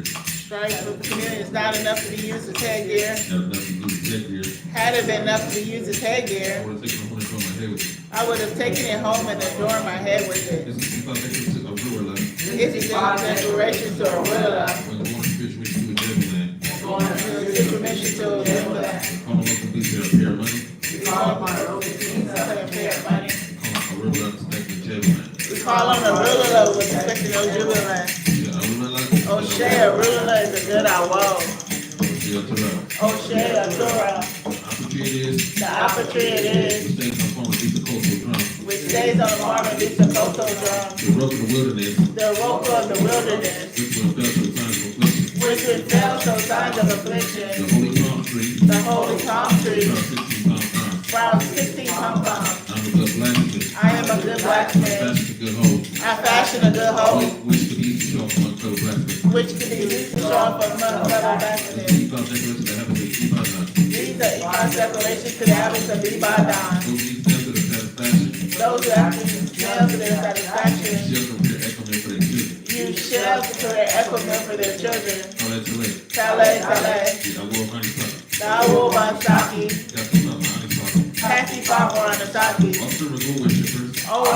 Stripes with communion is not enough to be used as headgear. Have enough to do the headgear. Had it been enough to be used as headgear, I would have taken my phone and thrown my head with it. I would have taken it home and adorned my head with it. This is if I take it to a brewer like This is in declaration to Orisa. when the one fish went to a devil land. Give permission to Orisa. Call them up and be there, a pair of money. Call on a fair money. Call them a real lot to take the devil land. We call on a ruler with respect to no jubilant. Yeah, I remember like Oshea, ruler is a good I woe. Oshia Torah. Oshea, Torah. Opportunity is The apple tree it is, which stays on form of these coastal drum. which stays on the farm and beats the coastal drum. The rope of the wilderness, The rope of the wilderness, which will fell to the times of affliction. which The would fail so signs of affliction. holy palm tree, The holy palm tree, about 16 pounds from 16 pom-poms. I'm a good blacksmith. I am a good blacksmith. That's a good hoe. I fashion a good hoe, Which could be easy to show from one fellow blacksmith. which can be used to show off for another fellow blacksmith. Keep out decorations that happen to keep out now. These are Iman's declarations to the habits of Ibadan. Those these steps to the satisfaction. Those who have to nail to their satisfaction, Shall compare echo for their children. use shells to their echo meal for their children. All that to late. Tale, tale, I wore honey pot. Dawo Bansaki, Got to stop my honey pot. Taki Papa Anasaki. Also remove worshippers. Oh,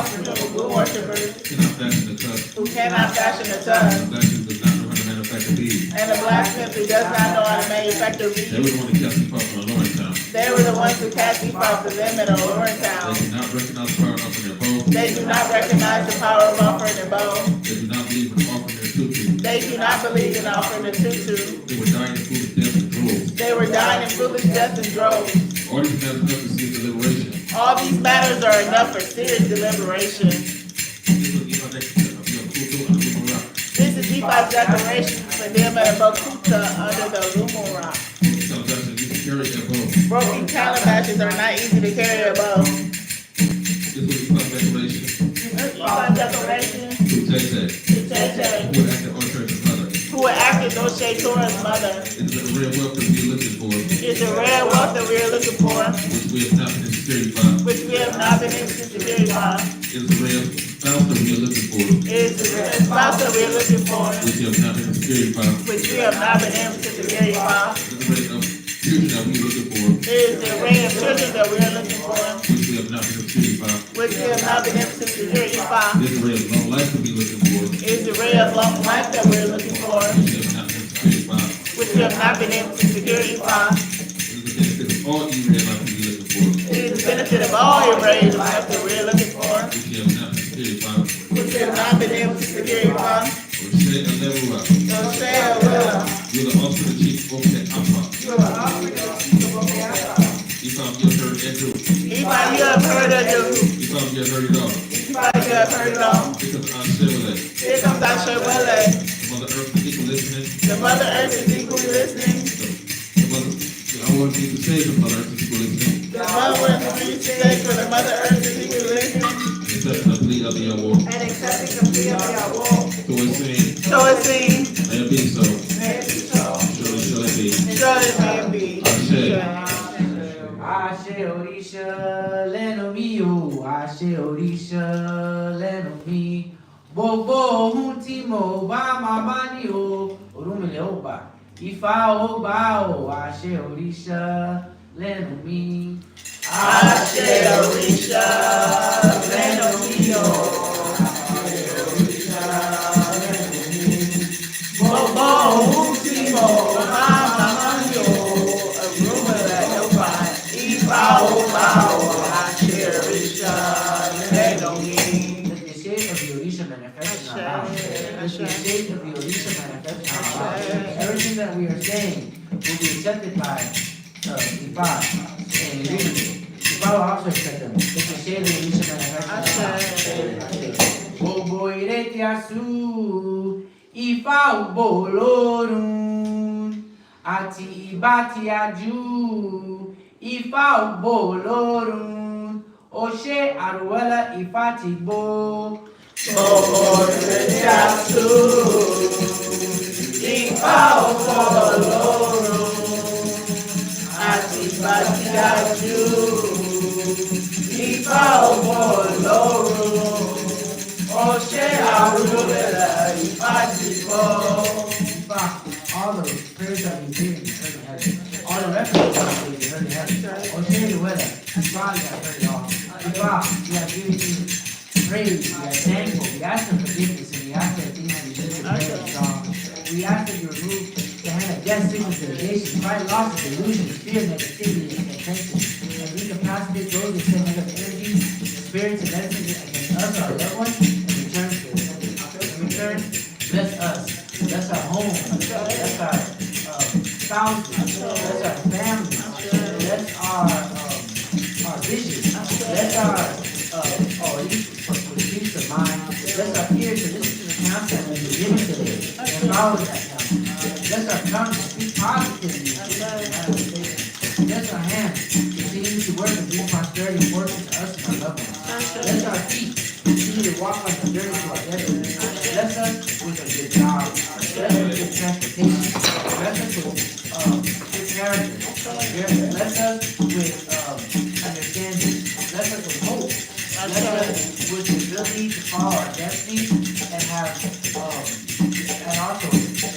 good worshippers Cannot fashion the cup. who cannot fashion a The tub, blacksmith does not know how to manufacture beads. and a blacksmith who does not know how to manufacture They beads. were the one that kept me pot from a Lawrence town. They were the ones who cast these pots for them in a Lauren They town. do not recognize power up in their bow. They do not recognize the power of offering a bow. They do not believe in offering their tutu. They do not believe in offering a tutu. They were dying in foolish death and droves. They were dying in foolish death and droves. All these matters enough to see deliberation. All these matters are enough for serious deliberation. This was the foundation of your tutu and the rock. This is Deepa's declaration for them at Bakuta under the Lumo rock. Salvation, you can carry that bow. Broken calabashes are not easy to carry above. This was the declaration Deepa's declaration to Tay-Tay, to Tete, who acted on church's mother. who had acted Oshe Torah's mother. It is a rare wealth that we are looking for, It's a rare wealth that we are looking for, which we have not been security by. which we have not been able to secure by. It is a rare spouse that we are looking for, It is a rare spouse that we are looking for, which we have not been security by. which we have not been able to secure by. It is a rare of future that we are looking for, It is the array of children that we are looking for, which we have not been security by. which we have not been able to secure by. This is a rare of long life that we are looking for, It is the array of long life that we are looking for, which we have not been security by. which we have not been able to secure by. It is the benefit of all you read It is the benefit of all arrays life that we are looking for, of life that we are looking for, which we have not been security by. which we have not been able to secure by. Or say a level up. So say I will. You're the ultimate chief of the Alpha. You are offering the people of the Alpha. If you have heard Andrew, Even you have heard of you, if you have heard it all, even you have heard it all. because I'm Chevrolet. Here comes Ashawele. The Mother Earth is equal listening. The Mother Earth is equally listening. The Mother, I want you to say the Mother Earth is equal listening. The Mother Earth is equally listening. For the Mother Earth is equally listening. And accepting the plea of the award. And accepting the plea of the award. So it's saying, So it seems, may it be so. may it be so. Surely shall it be. Surely may it be. Ashe Orisha leno mi o, Ashe Orisha leno mi. Bobo huntimo ba mamani o, orumile oba. Ifa oba o, Ashe Orisha leno mi. Ashe Orisha, leno mio. Bobo ultimo, mama manyo, arumala yoba. Ifao bao, Ashe Orisha, leno mi. Let the shade of the Orisha manifest in our lives. Let the shade of the Orisha manifest in our lives. Everything that we are saying will be accepted by Ifa and Ifa will also accept them. Let the shade of the Orisha manifest in our lives. Yasu, Ifa Ubolorun, Ati Ibati Aju, Ifa Ubolorun, Oshe Aruela Ifati Bo. Yasu, Ifa Ubolorun, Ati Ibati Aju, Ifa Ubolorun, Oshe Aruela Ifati Bo. All the prayers that you hear, you heard in heaven. All the references that you heard in heaven. Oshe Aruela, God, you have heard it all. God, we are giving you praise, we are thankful, we ask for forgiveness, and we ask that things be lifted prayer, God. We ask that you remove the hand of death, sickness, litigation, pride, loss, delusion, fear, negativity, and attention, and incapacitate those that send negative energy, spirits, and medicine against us, our loved ones, and return to us. In return, bless us, bless our homes, bless our spouses, bless our families, bless our vision, bless our peace of mind, bless our ears to listen to the counsel that you give today, and follow that counsel. Bless our tongue to speak positively, bless our hands, continue to work and bring prosperity and fortune to us and our loved ones. Bless our feet, continue to walk like a journey to our destiny. Bless us with a good job. Bless us with good transportation. Bless us with good character. Bless us with understanding. Bless us with hope. Bless us with the ability to follow our destiny and have and also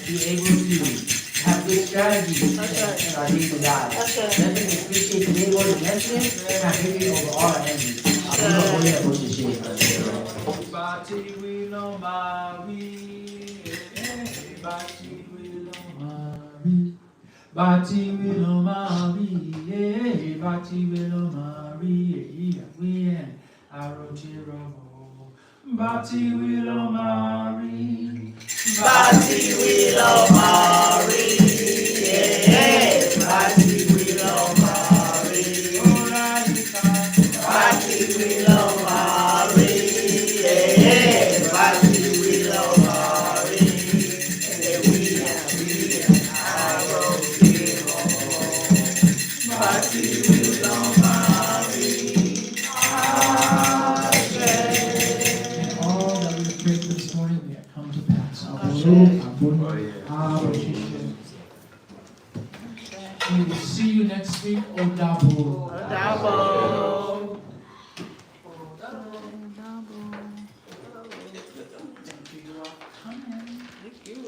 be able to have good strategies in our daily lives. Let us appreciate the day more than yesterday and have victory over all our enemies. Bati wilo mari, bati wilo mari, bati wilo mari, bati wilo mari, we and Arojiramo. Bati wilo mari, Bati Willow Mari, Bati Willow Mari, Bati Willow Mari, Bati Willow Mari, we Bati Willow Mari, all that we have prayed for this morning, we have come to pass. We will see you next week, Odabo. Double.